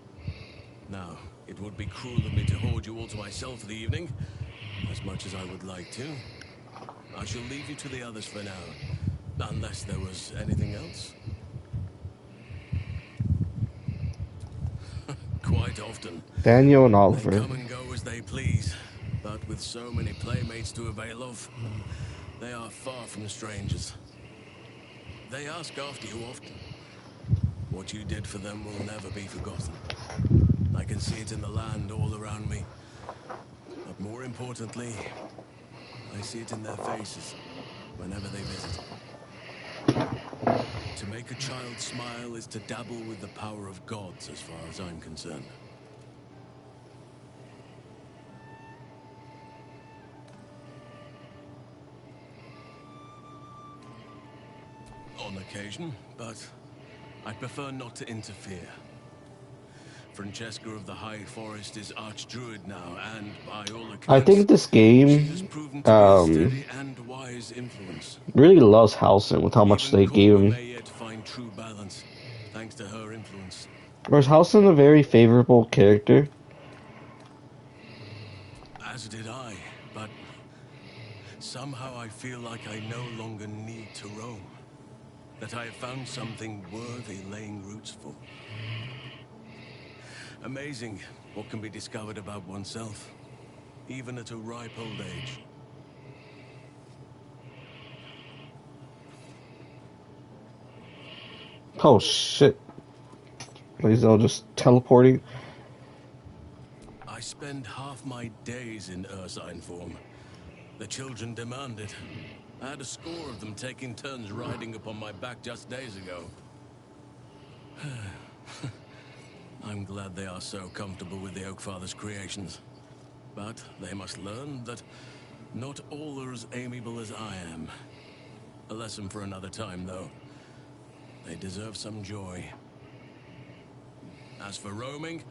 Now, it would be cruel of me to hoard you all to myself for the evening, as much as I would like to. I shall leave you to the others for now, unless there was anything else. Quite often. Daniel and They Oliver. come and go as they please, but with so many playmates to avail of, they are far from strangers. They ask after you often. What you did for them will never be forgotten. I can see it in the land all around me. But more importantly, I see it in their faces whenever they visit. To make a child smile is to dabble with the power of gods, as far as I'm concerned. On occasion, but I prefer not to interfere. Francesca of the High Forest is Archdruid now, and by all accounts, I think this she has game proven to be a steady and wise influence. really loves Halcyon with how much they gave him. May yet find true balance, thanks to her influence. Or is Halcyon a very favorable character? As did I, but somehow I feel like I no longer need to roam. That I have found something worthy laying roots for. Amazing what can be discovered about oneself, even at a ripe old age. Oh shit. He's all just teleporting. I spend half my days in ursine form. The children demand it. I had a score of them taking turns riding upon my back just days ago. I'm glad they are so comfortable with the Oakfather's creations. But they must learn that not all are as amiable as I am. A lesson for another time, though. They deserve some joy. As for roaming,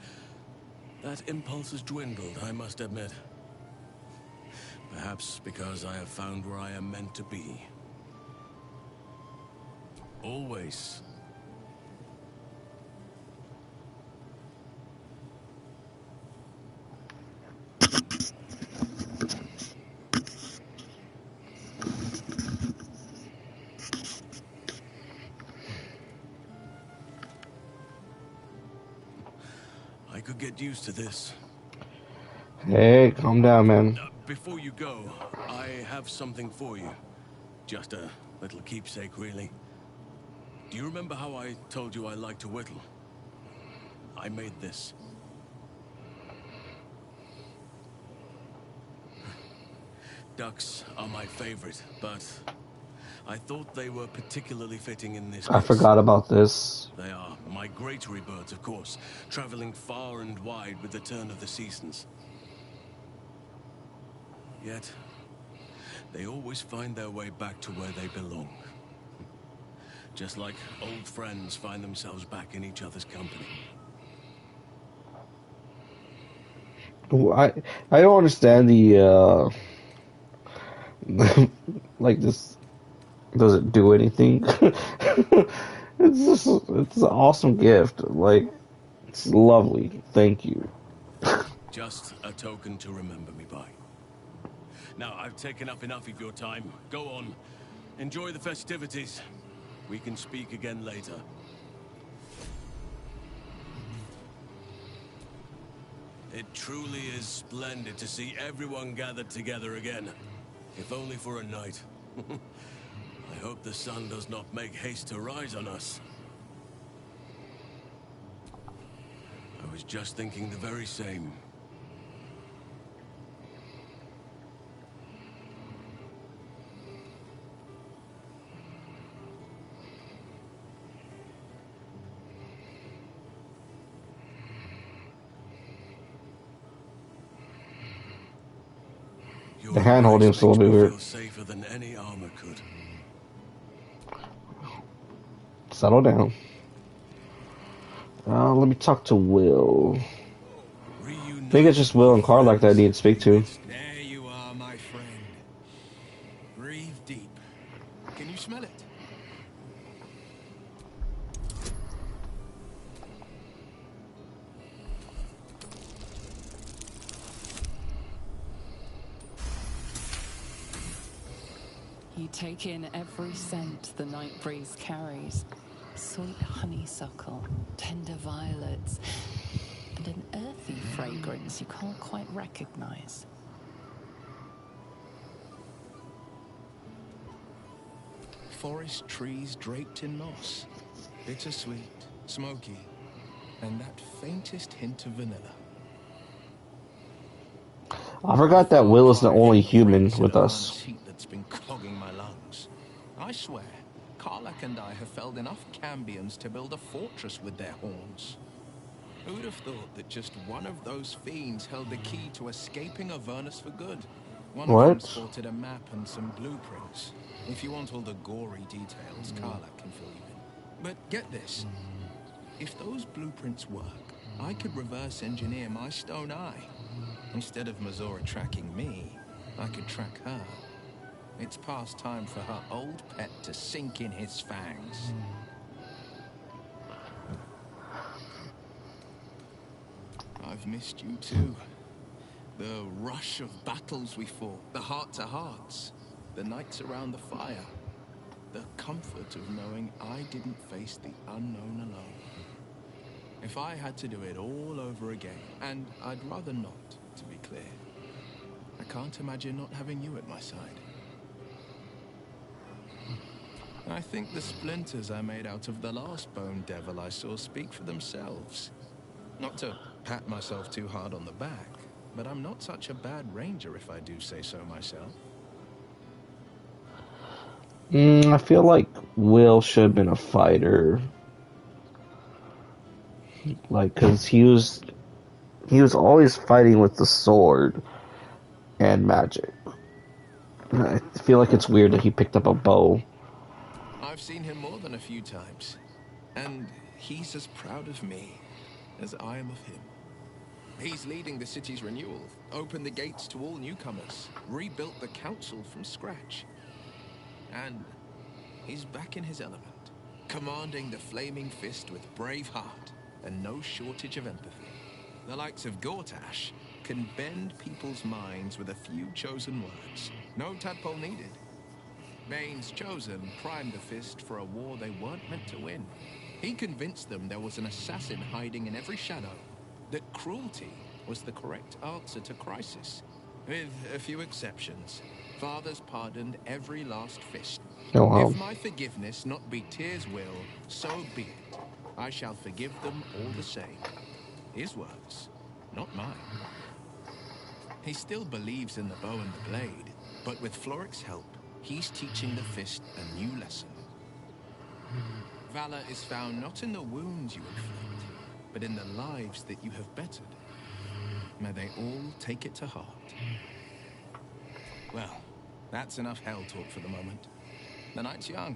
that impulse has dwindled, I must admit. Perhaps because I have found where I am meant to be. Always. I could get used to this. Hey, calm down, man. Before you go, I have something for you. Just a little keepsake, really. Do you remember how I told you I like to whittle? I made this. Ducks are my favorite, but I thought they were particularly fitting in this case. I forgot about this. They are migratory birds, of course, traveling far and wide with the turn of the seasons. Yet, they always find their way back to where they belong. Just like old friends find themselves back in each other's company. I don't understand the like this. Does it do anything? It's an awesome gift. Like, it's lovely. Thank you. Just a token to remember me by. Now, I've taken up enough of your time. Go on. Enjoy the festivities. We can speak again later. It truly is splendid to see everyone gathered together again. If only for a night. I hope the sun does not make haste to rise on us. I was just thinking the very same. The hand holding is a little bit weird. Feel safer than any armor could. Settle down. Let me talk to Will. I think it's just Will and Karlach that I need to speak to. There you are, my friend. Breathe deep. Can you smell it? You take in every scent the night breeze carries. Sweet honeysuckle, tender violets, and an earthy fragrance you can't quite recognize. Forest trees draped in moss. Bittersweet, smoky, and that faintest hint of vanilla. I forgot that Will is the only human with us. Heat that's been clogging my lungs. I swear, Karlach and I have felled enough Cambions to build a fortress with their horns. Who'd have thought that just one of those fiends held the key to escaping Avernus for good? One of them sported a map and some blueprints. If you want all the gory details, Karlach can fill you in. But get this. If those blueprints work, I could reverse engineer my stone eye. Instead of Mazora tracking me, I could track her. It's past time for her old pet to sink in his fangs. I've missed you too. The rush of battles we fought, the heart-to-hearts, the nights around the fire, the comfort of knowing I didn't face the unknown alone. If I had to do it all over again, and I'd rather not, to be clear, I can't imagine not having you at my side. I think the splinters I made out of the last bone devil I saw speak for themselves. Not to pat myself too hard on the back, but I'm not such a bad ranger if I do say so myself. I feel like Will should have been a fighter. Like, cause he was always fighting with the sword and magic. I feel like it's weird that he picked up a bow. I've seen him more than a few times, and he's as proud of me as I am of him. He's leading the city's renewal, opened the gates to all newcomers, rebuilt the council from scratch. And he's back in his element, commanding the Flaming Fist with brave heart and no shortage of empathy. The likes of Gortash can bend people's minds with a few chosen words. No tadpole needed. Bane's Chosen primed the Fist for a war they weren't meant to win. He convinced them there was an assassin hiding in every shadow, that cruelty was the correct answer to crisis. With a few exceptions, fathers pardoned every last fist. Oh, wow. If my forgiveness not be Tyr's will, so be it. I shall forgive them all the same. His words, not mine. He still believes in the bow and the blade, but with Floric's help, he's teaching the fist a new lesson. Valor is found not in the wounds you inflict, but in the lives that you have bettered. May they all take it to heart. Well, that's enough hell talk for the moment. The night's young.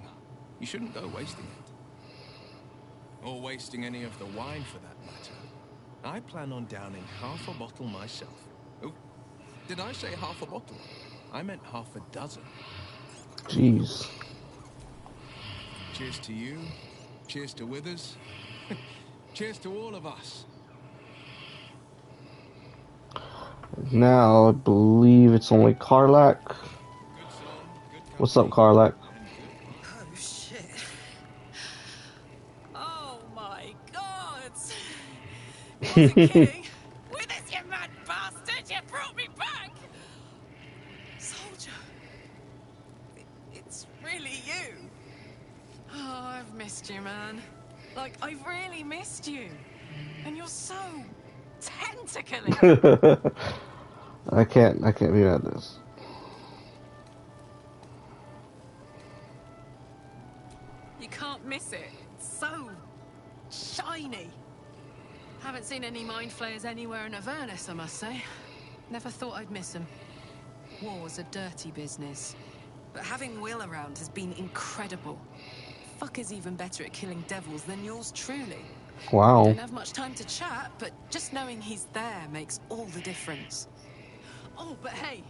You shouldn't go wasting it. Or wasting any of the wine for that matter. I plan on downing half a bottle myself. Oh, did I say half a bottle? I meant half a dozen. Jeez. Cheers to you. Cheers to Withers. Cheers to all of us. Now, I believe it's only Karlach. What's up, Karlach? Oh, shit. Oh, my God. Wasn't kidding. Withers, you mad bastard! You brought me back! Soldier. It's really you. Oh, I've missed you, man. Like, I've really missed you. And you're so tentacly. I can't be mad at this. You can't miss it. It's so shiny. Haven't seen any mind flayers anywhere in Avernus, I must say. Never thought I'd miss them. War's a dirty business. But having Will around has been incredible. Fucker's even better at killing devils than yours truly. Wow. Don't have much time to chat, but just knowing he's there makes all the difference. Oh, but hey,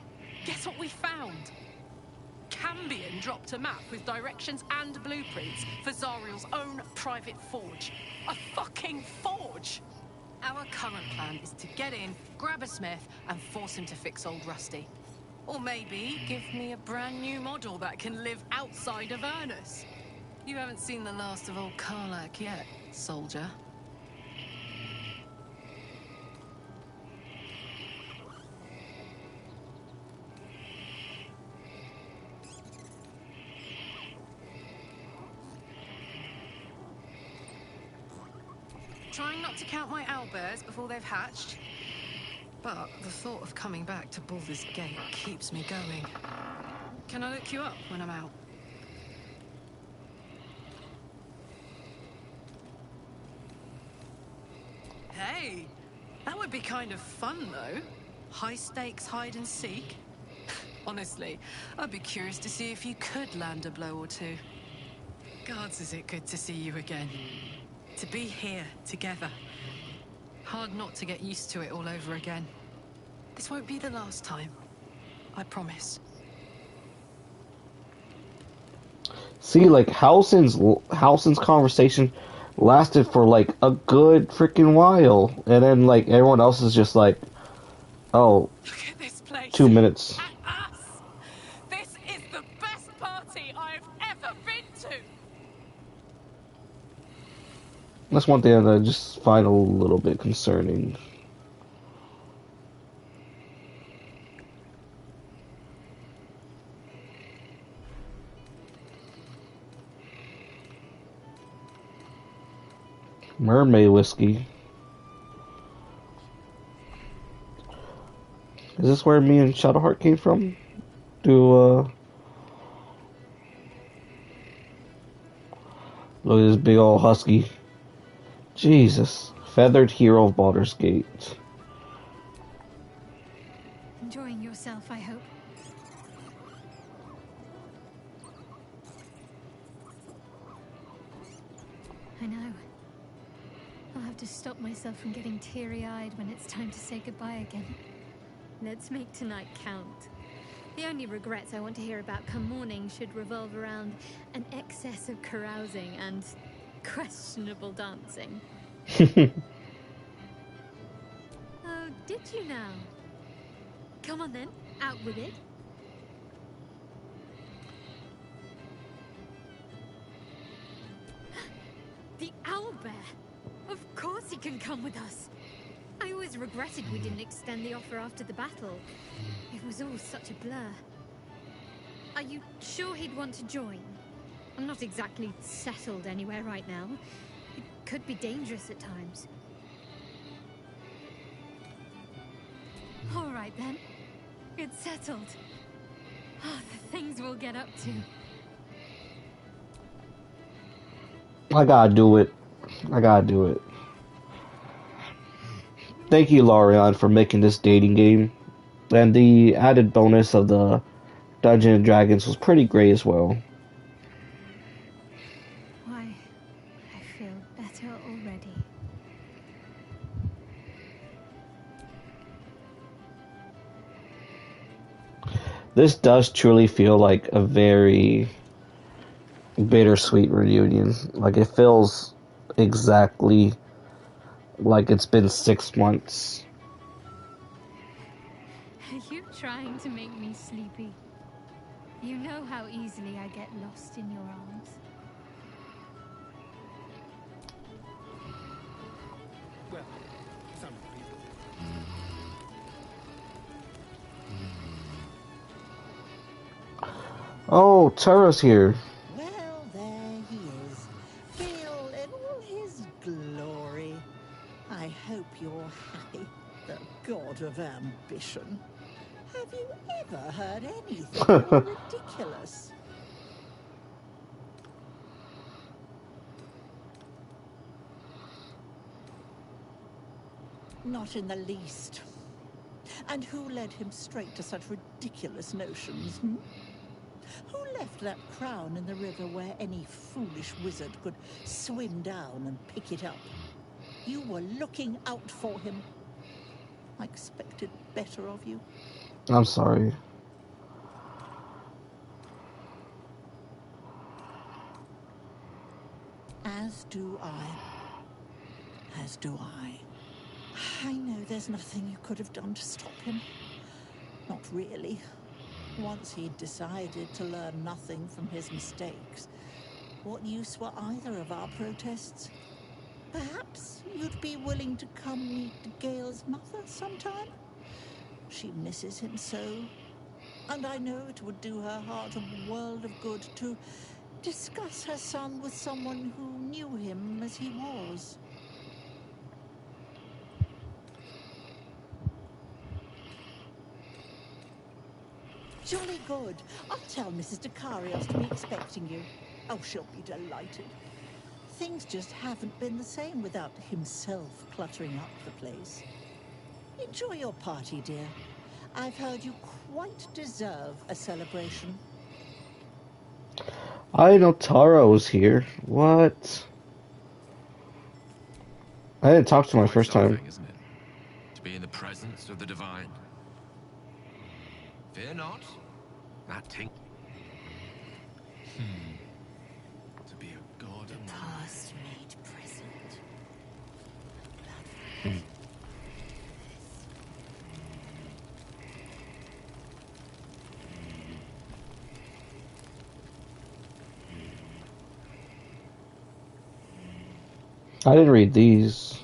guess what we found? Cambion dropped a map with directions and blueprints for Zariel's own private forge. A fucking forge! Our current plan is to get in, grab a smith, and force him to fix old Rusty. Or maybe give me a brand new model that can live outside of Ernest. You haven't seen the last of old Karlak yet, soldier. Trying not to count my owlbears before they've hatched. But the thought of coming back to Baldur's Gate keeps me going. Can I look you up when I'm out? Hey, that would be kind of fun, though. High stakes hide and seek. Honestly, I'd be curious to see if you could land a blow or two. Gods, is it good to see you again. To be here, together. Hard not to get used to it all over again. This won't be the last time. I promise. See, like, Halsin's conversation lasted for, like, a good freaking while. And then, like, everyone else is just like, oh, Look at this place. 2 minutes. At us. This is the best party I've ever been to. That's one thing that I just find a little bit concerning. Mermaid whiskey. Is this where me and Shadowheart came from? Look at this big old husky. Jesus. Feathered hero of Baldur's Gate. Enjoying yourself, I hope. I know. I'll have to stop myself from getting teary-eyed when it's time to say goodbye again. Let's make tonight count. The only regrets I want to hear about come morning should revolve around an excess of carousing and questionable dancing. Oh, did you now? Come on then, out with it. The owlbear! Of course he can come with us! I always regretted we didn't extend the offer after the battle. It was all such a blur. Are you sure he'd want to join? I'm not exactly settled anywhere right now. It could be dangerous at times. All right then. It's settled. Oh, the things we'll get up to. I gotta do it. I gotta do it. Thank you, Larian, for making this dating game. And the added bonus of the Dungeons and Dragons was pretty great as well. Why, I feel better already. This does truly feel like a very bittersweet reunion. Like, it feels exactly like it's been 6 months. Are you trying to make me sleepy? You know how easily I get lost in your arms. Well, some people. Oh, Tara's here. Well, there he is. Gil in all his glory. I hope you're happy, the god of ambition. Have you ever heard anything more ridiculous? Not in the least. And who led him straight to such ridiculous notions, hmm? Who left that crown in the river where any foolish wizard could swim down and pick it up? You were looking out for him. I expected better of you. I'm sorry. As do I. As do I. I know there's nothing you could have done to stop him. Not really. Once he'd decided to learn nothing from his mistakes, what use were either of our protests? Perhaps you'd be willing to come meet Gale's mother sometime? She misses him so, and I know it would do her heart a world of good to discuss her son with someone who knew him as he was. Jolly good. I'll tell Mrs. Dekarios to be expecting you. Oh, she'll be delighted. Things just haven't been the same without himself cluttering up the place. Enjoy your party, dear. I've heard you quite deserve a celebration. I know Tara was here. What? I didn't talk to him my first time. Isn't it? To be in the presence of the divine. Fear not. That tink. To be a god of Past made present. I didn't read these.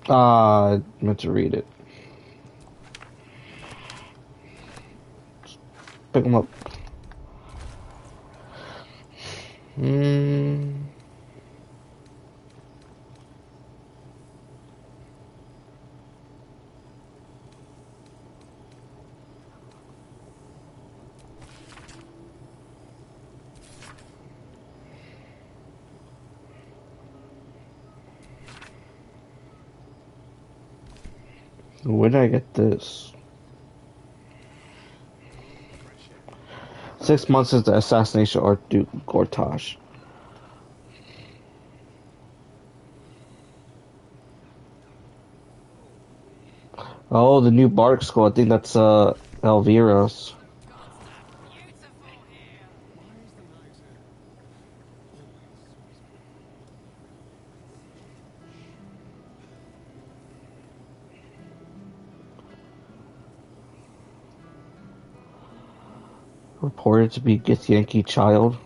I meant to read it. Just pick them up. Where did I get this? 6 months since the assassination of Archduke Gortash. Oh, the new Bark School. I think that's Elvira's. Reported to be Githyanki child.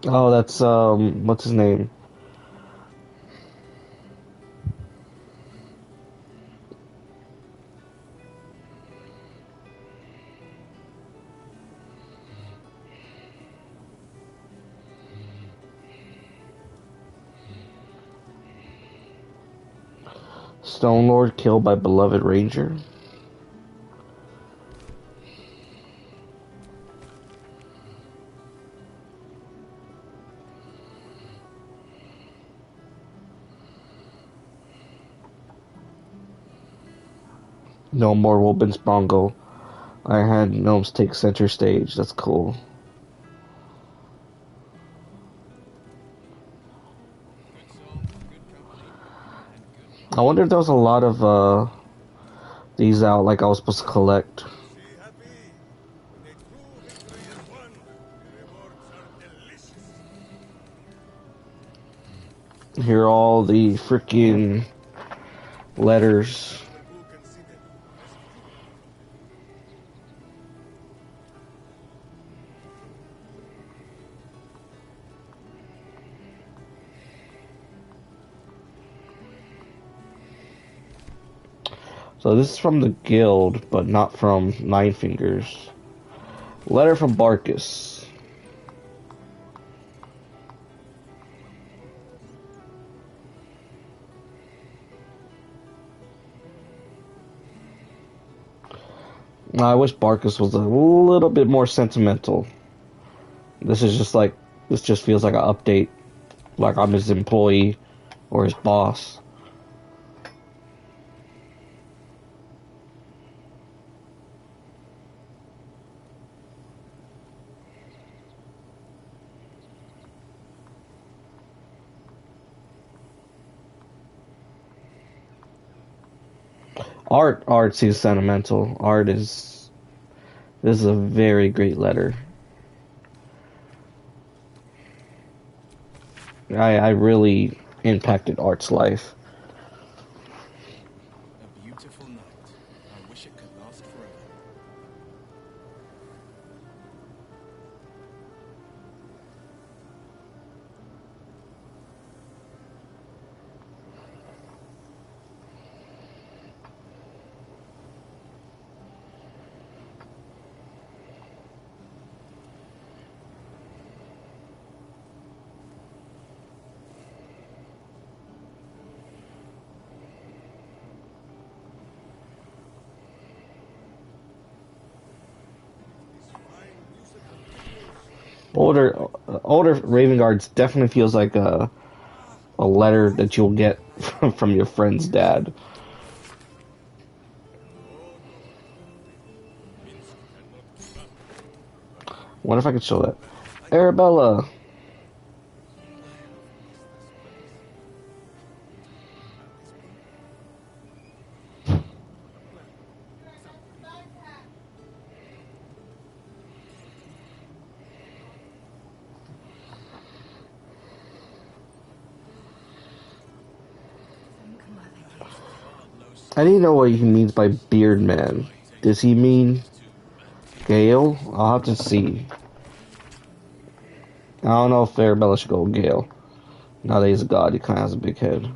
Oh, that's what's his name? Stone Lord killed by beloved ranger. No more Wobenspongo. I had gnomes take center stage. That's cool. I wonder if there was a lot of these out like I was supposed to collect. Here are all the freaking letters. So this is from the guild, but not from Nine Fingers. Letter from Barkus. I wish Barkus was a little bit more sentimental. This is just like, this just feels like an update. Like I'm his employee or his boss. Art seems sentimental. Art is, this is a very great letter. I really impacted Art's life. A beautiful night. I wish it could last forever. Older Raven Guards definitely feels like a letter that you'll get from your friend's dad. What if I could show that? Arabella! I need to know what he means by beard man. Does he mean Gale? I'll have to see. I don't know if Arabella should go with Gale. Now that he's a god, he kind of has a big head.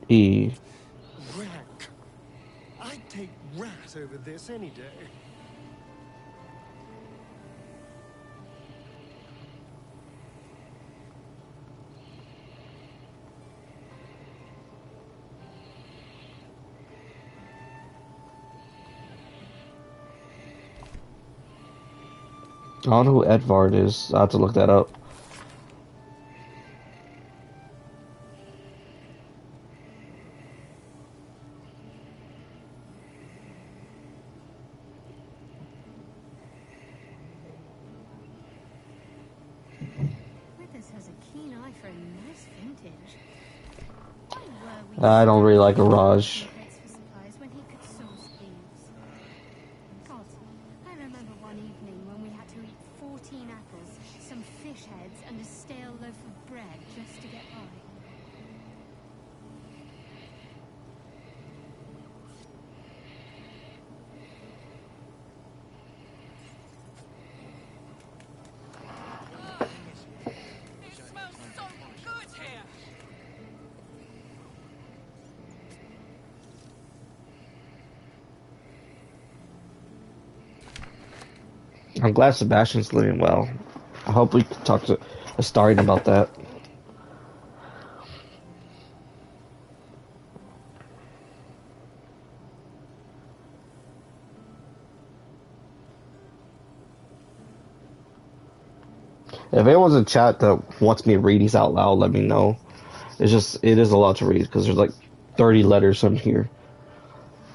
E. Rack. I'd take rat over this any day. I don't know who Edvard is. I have to look that up. Withers has a keen eye for a nice vintage. I don't really like Raj. For supplies when he could source thieves. God, I remember one evening when we had to eat 14 apples, some fish heads, and a stale loaf of bread just to get by. I'm glad Sebastian's living well. I hope we can talk to Astarion about that. If anyone's in chat that wants me to read these out loud, let me know. It is a lot to read because there's like 30 letters in here.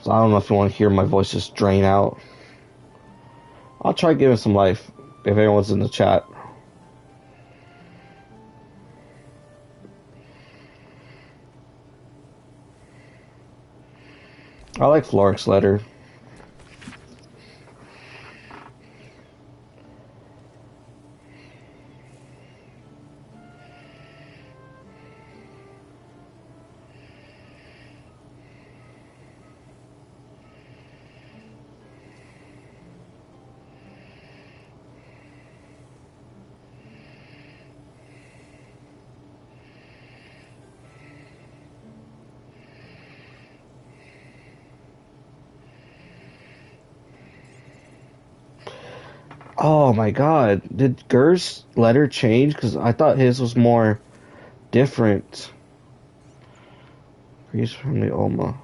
So I don't know if you want to hear my voice just drain out. I'll try giving some life if anyone's in the chat. I like Floric's letter. Oh my god, did Gur's letter change? Because I thought his was more different. Priest family Oma.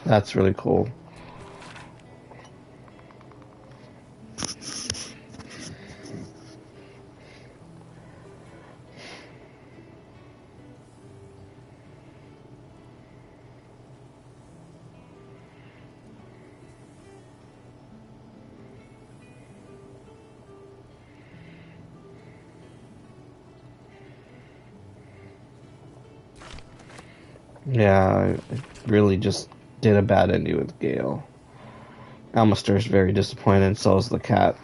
That's really cool. Yeah, I really just did a bad ending with Gale. Almaster's very disappointed, and so is the cat.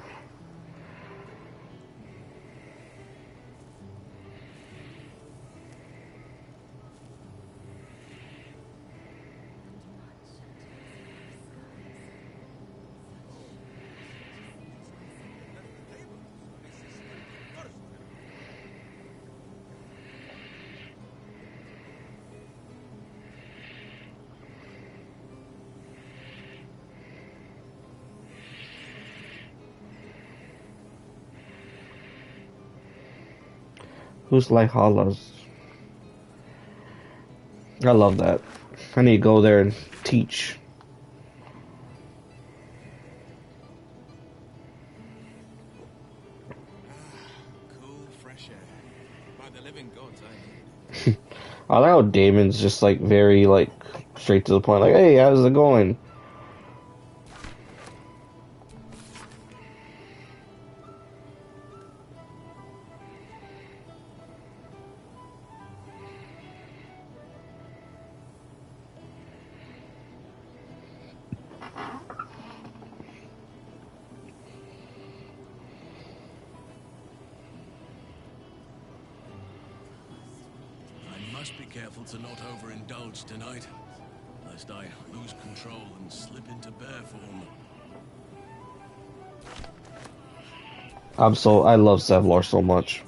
Who's Laihalas? I love that. I need to go there and teach. Cool, fresh air. By the living gods, I like how Damon's just like very like straight to the point, like, hey, how's it going? I must be careful to not overindulge tonight, lest I lose control and slip into bear form. I love Sevlar so much.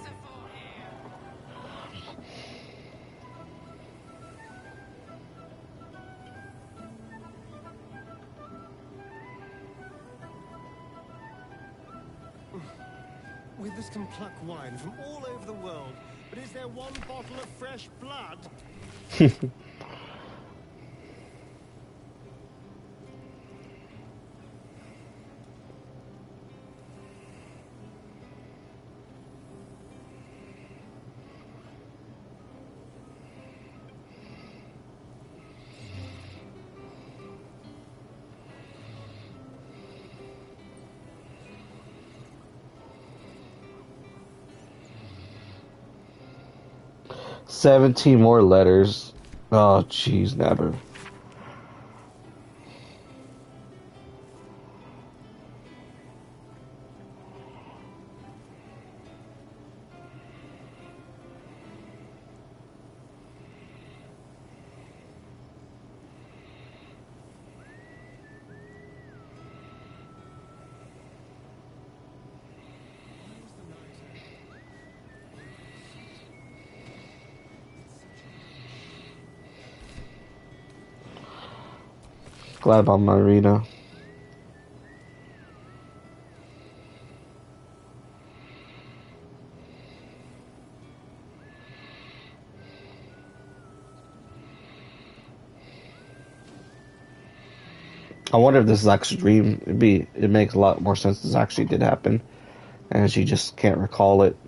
Withers can pluck wine from all over the world, but is there one bottle of fresh blood? 17 more letters. Oh, jeez, Nabber. Glad about my arena. I wonder if this is actually a dream. It makes a lot more sense this actually did happen, and she just can't recall it.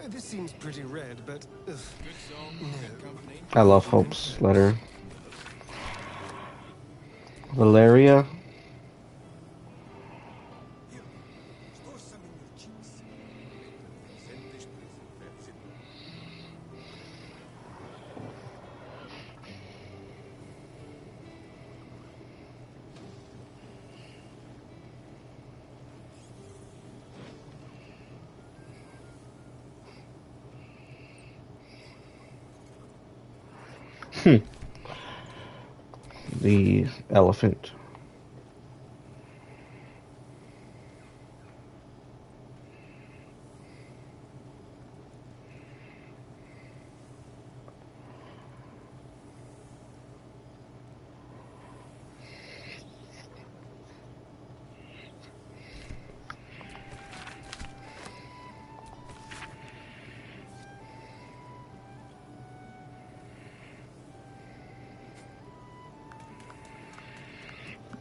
This seems pretty red, but ugh, no. I love Hope's letter. Valeria. the elephant.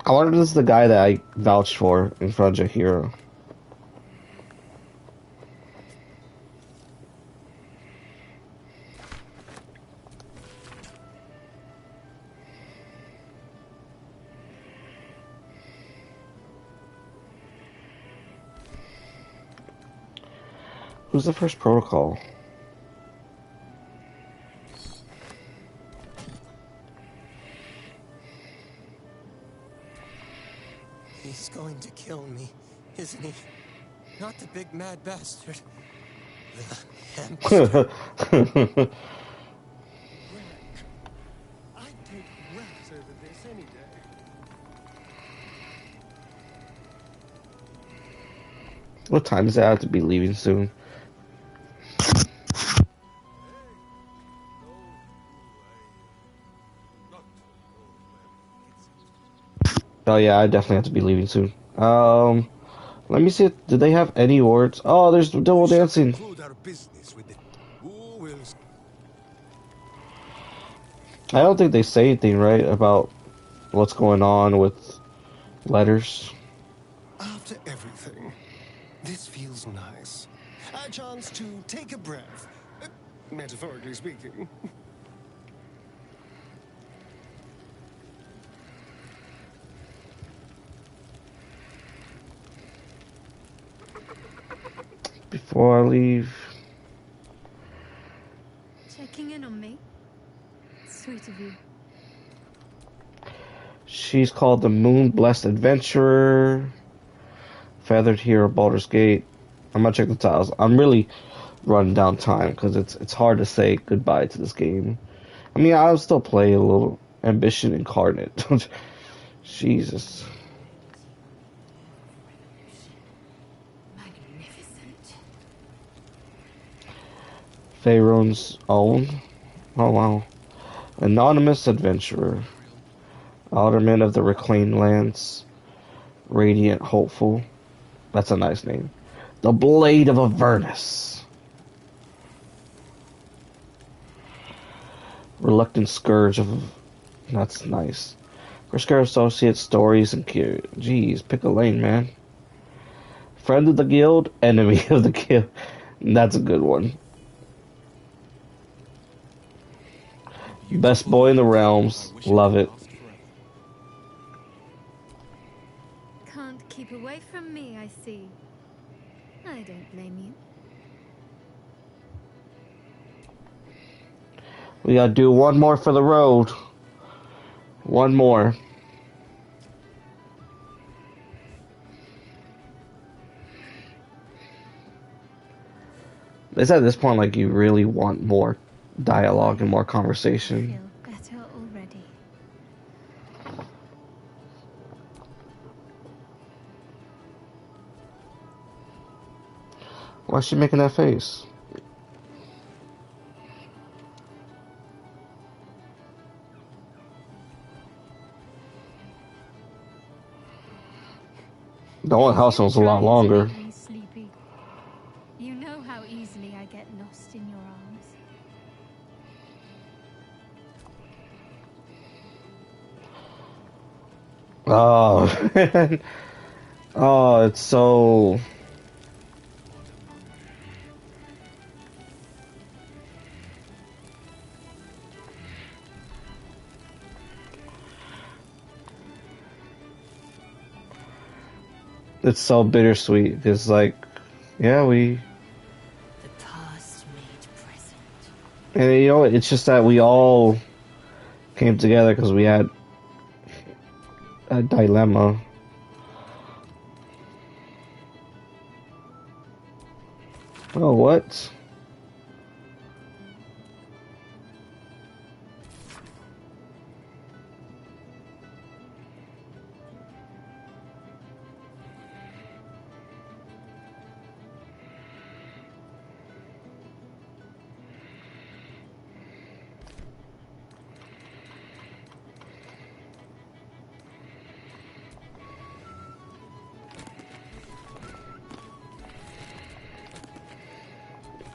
I wonder if this is the guy that I vouched for in front of Jahiro. Who's the first protocol? He's going to kill me, isn't he? Not the big mad bastard. The hamster. I'd take rats over this any day. What time is it? I have to be leaving soon. Oh yeah, I definitely have to be leaving soon. Let me see. Did they have any words? Oh, there's double dancing. I don't think they say anything, right, about what's going on with letters. After everything, this feels nice. A chance to take a breath, metaphorically speaking. Before I leave. Checking in on me? Sweet of you. She's called the Moon Blessed Adventurer. Feathered Hero, Baldur's Gate. I'm gonna check the titles. I'm really running down time because it's hard to say goodbye to this game. I mean, I'll still play a little Ambition Incarnate. Jesus. Faerun's Own. Oh wow. Anonymous Adventurer. Alderman of the Reclaimed Lands. Radiant Hopeful. That's a nice name. The Blade of Avernus. Reluctant Scourge of... That's nice. Brisker Associates, Stories, and Cure. Jeez, pick a lane, man. Friend of the Guild, Enemy of the Guild. That's a good one. Best Boy in the Realms. Love it. Can't keep away from me, I see. I don't blame you. We gotta do one more for the road. One more. It's at this point like you really want more dialogue and more conversation. Feel better already. Why is she making that face? The old house was a lot longer. Sleepy. You know how easily I get lost in your arms. Oh, man. Oh, it's so... It's so bittersweet. It's like, yeah, we... The past made present. And you know, it's just that we all came together because we had a dilemma. Oh, what?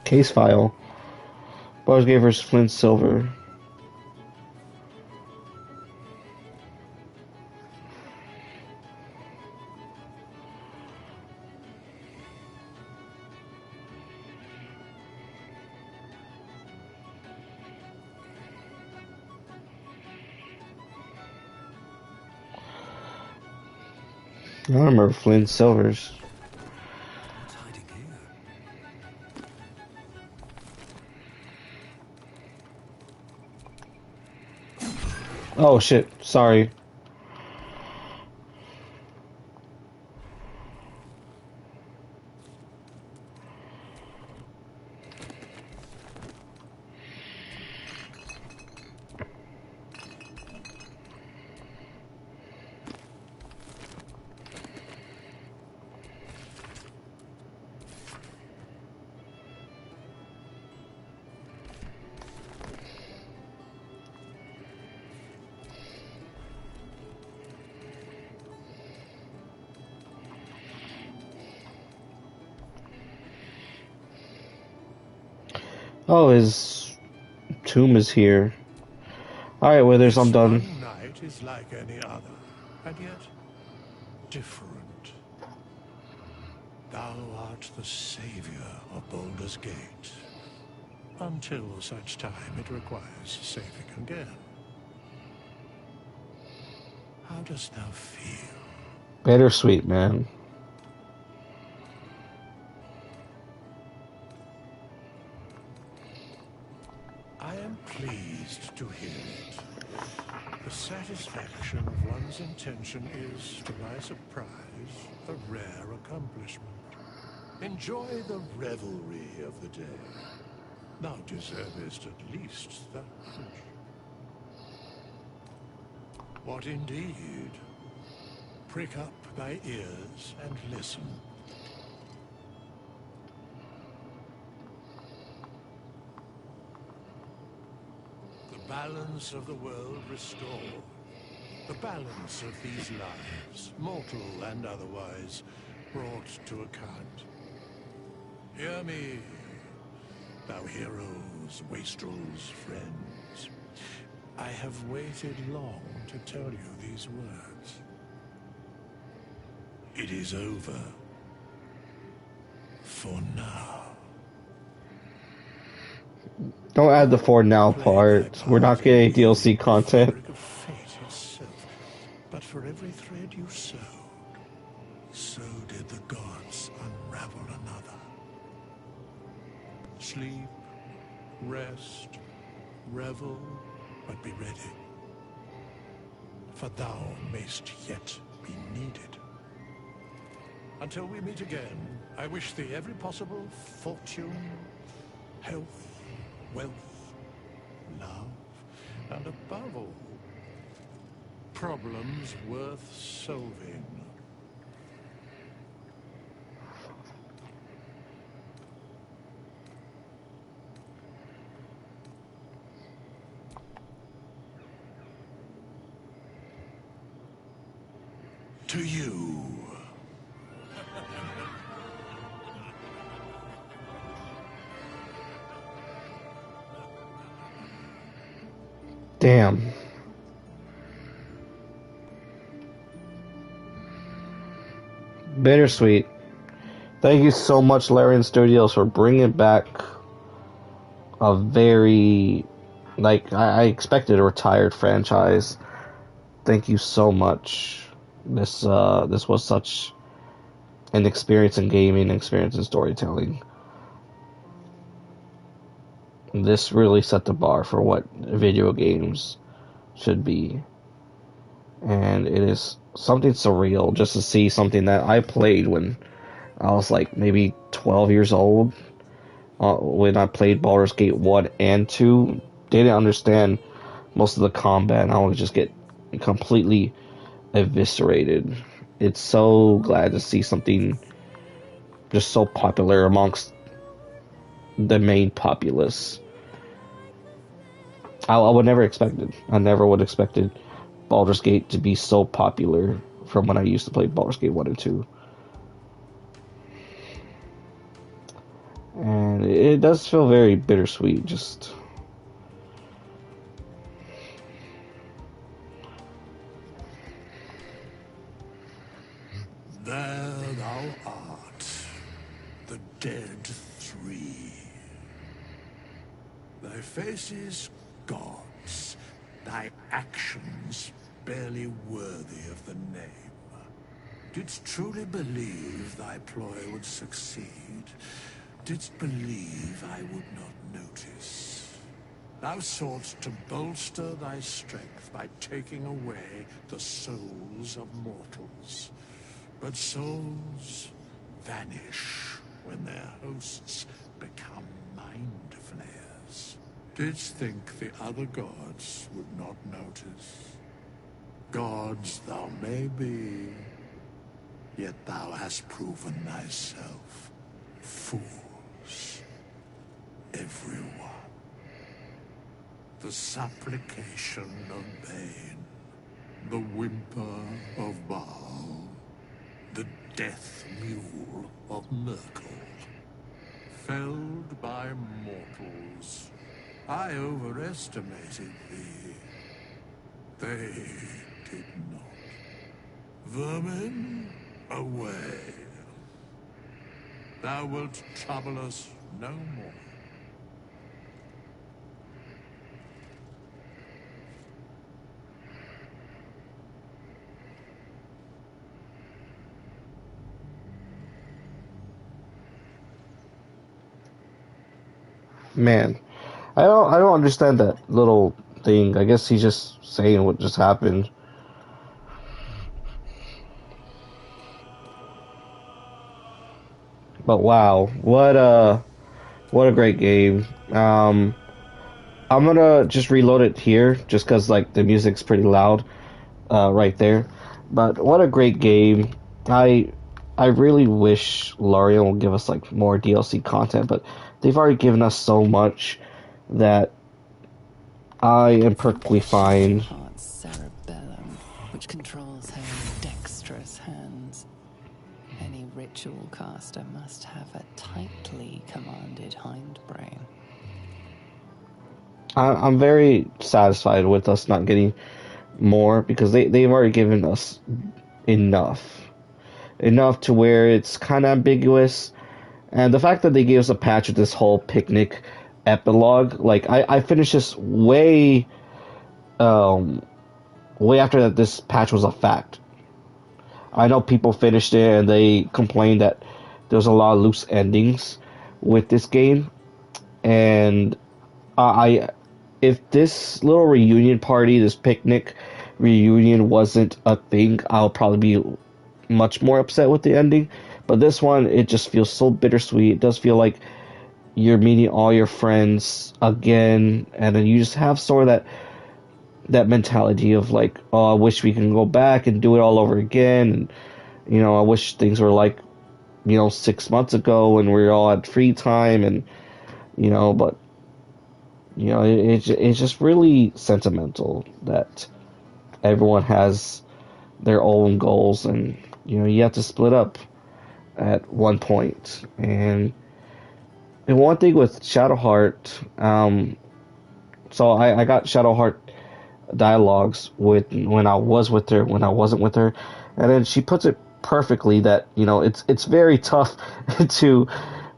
Case file. Baldur's Gate vs. Flint Silver. I don't remember Flint Silvers. Oh shit, sorry. Oh, his tomb is here. Alright, Withers, I'm done. One night is like any other, and yet different. Thou art the savior of Baldur's Gate, until such time it requires saving again. How dost thou feel? Bittersweet, man. I am pleased to hear it. The satisfaction of one's intention is, to my surprise, a rare accomplishment. Enjoy the revelry of the day. Thou deservest at least that much. What indeed? Prick up thy ears and listen. The balance of the world restored. The balance of these lives, mortal and otherwise, brought to account. Hear me, thou heroes, wastrels, friends. I have waited long to tell you these words. It is over. For now. Don't add the for now part. We're not getting DLC content. Fate itself. But for every thread you sewed, so did the gods unravel another. Sleep, rest, revel, but be ready. For thou mayst yet be needed. Until we meet again, I wish thee every possible fortune, health, wealth, love, and above all, problems worth solving. To you. Damn. Bittersweet. Thank you so much, Larian Studios, for bringing back a very, like, I expected a retired franchise. Thank you so much. This was such an experience in gaming, experience in storytelling. This really set the bar for what video games should be. And it is something surreal just to see something that I played when I was like maybe 12 years old. When I played Baldur's Gate 1 and 2, didn't understand most of the combat, and I would just get completely eviscerated. It's so glad to see something just so popular amongst the main populace. I would never expected. I never would have expected Baldur's Gate to be so popular from when I used to play Baldur's Gate 1 and 2. And it does feel very bittersweet, just... There thou art, the dead three. Thy faces gods, thy actions barely worthy of the name. Didst truly believe thy ploy would succeed? Didst believe I would not notice? Thou soughtst to bolster thy strength by taking away the souls of mortals. But souls vanish when their hosts become mind flayers. Didst think the other gods would not notice? Gods thou may be, yet thou hast proven thyself fools, everyone. The supplication of Bane, the whimper of Baal, the death mule of Merkel. Felled by mortals, I overestimated thee. They did not. Vermin, away. Thou wilt trouble us no more. Man, I don't understand that little thing. I guess he's just saying what just happened. But wow, what a great game. I'm gonna just reload it here, just cause like the music's pretty loud, right there. But what a great game. I really wish Larian will give us like more DLC content, but they've already given us so much that I am perfectly fine. Heart's cerebellum, which controls her dexterous hands. Any ritual caster must have a tightly commanded hindbrain. I'm very satisfied with us not getting more because they've already given us enough. Enough to where it's kind of ambiguous. And the fact that they gave us a patch with this whole picnic epilogue, like I finished this way after that this patch was a fact. I know people finished it and they complained that there was a lot of loose endings with this game, and if this little reunion party, this picnic reunion wasn't a thing, I'll probably be much more upset with the ending. But this one, it just feels so bittersweet. It does feel like you're meeting all your friends again, and then you just have sort of that mentality of like, oh, I wish we can go back and do it all over again. And I wish things were like 6 months ago when we all had free time, and but it's just really sentimental that everyone has their own goals, and you have to split up at one point. And one thing with Shadowheart, so I got Shadowheart dialogues when I was with her, when I wasn't with her, and then she puts it perfectly that it's very tough to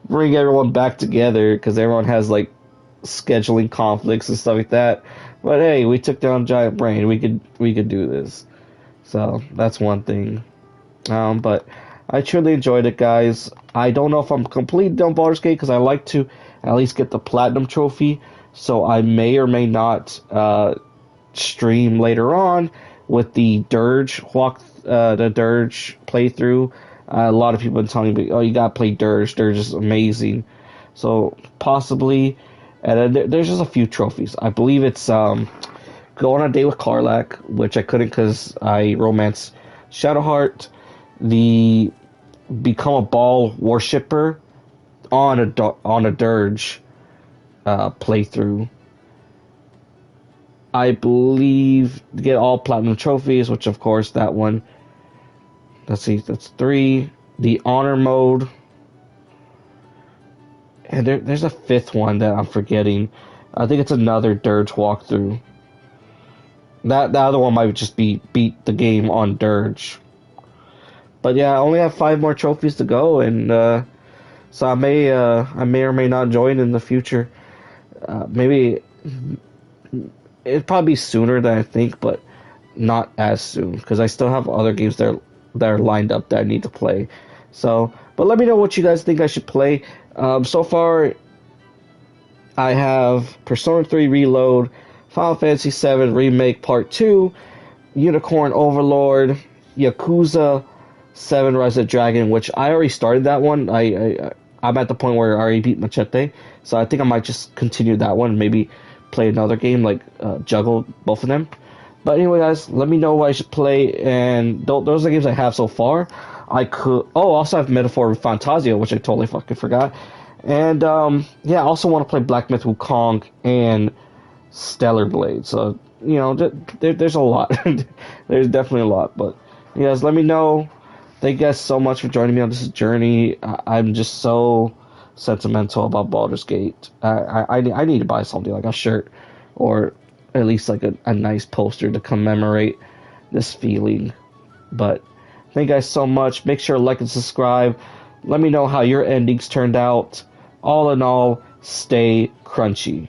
bring everyone back together because everyone has like scheduling conflicts and stuff like that. But hey, we took down Giant Brain. We could do this. So that's one thing. But I truly enjoyed it, guys. I don't know if I'm completely done Baldur's Gate because I like to at least get the platinum trophy. So I may or may not stream later on with the Dirge the Dirge playthrough. A lot of people have been telling me, "Oh, you gotta play Dirge. Dirge is amazing." So possibly, and there's just a few trophies. I believe it's go on a date with Karlach, which I couldn't because I romanced Shadowheart. The become a Baal worshipper on a Dirge playthrough. I believe get all platinum trophies, which of course that one. Let's see, that's 3. The honor mode, And there's a fifth one that I'm forgetting. I think it's another Dirge walkthrough. The other one might just be beat the game on Dirge. But yeah, I only have 5 more trophies to go, and so I may or may not join in the future. Maybe it'd probably be sooner than I think, but not as soon because I still have other games that are lined up that I need to play. So, but let me know what you guys think I should play. So far, I have Persona 3 Reload, Final Fantasy 7 Remake Part 2, Unicorn Overlord, Yakuza 7 Rise of the Dragon, which I already started that one. I'm at the point where I already beat Machete, so I think I might just continue that one, maybe play another game, like juggle both of them. But anyway, guys, let me know what I should play, and those are the games I have so far. I also have Metaphor Fantasia, which I totally fucking forgot. And yeah, I also want to play Black Myth Wukong and Stellar Blade. So, you know, there's a lot. There's definitely a lot. But you guys, let me know. Thank you guys so much for joining me on this journey. I'm just so sentimental about Baldur's Gate. I need to buy something like a shirt or at least like a nice poster to commemorate this feeling. But thank you guys so much. Make sure to like and subscribe. Let me know how your endings turned out. All in all, stay crunchy.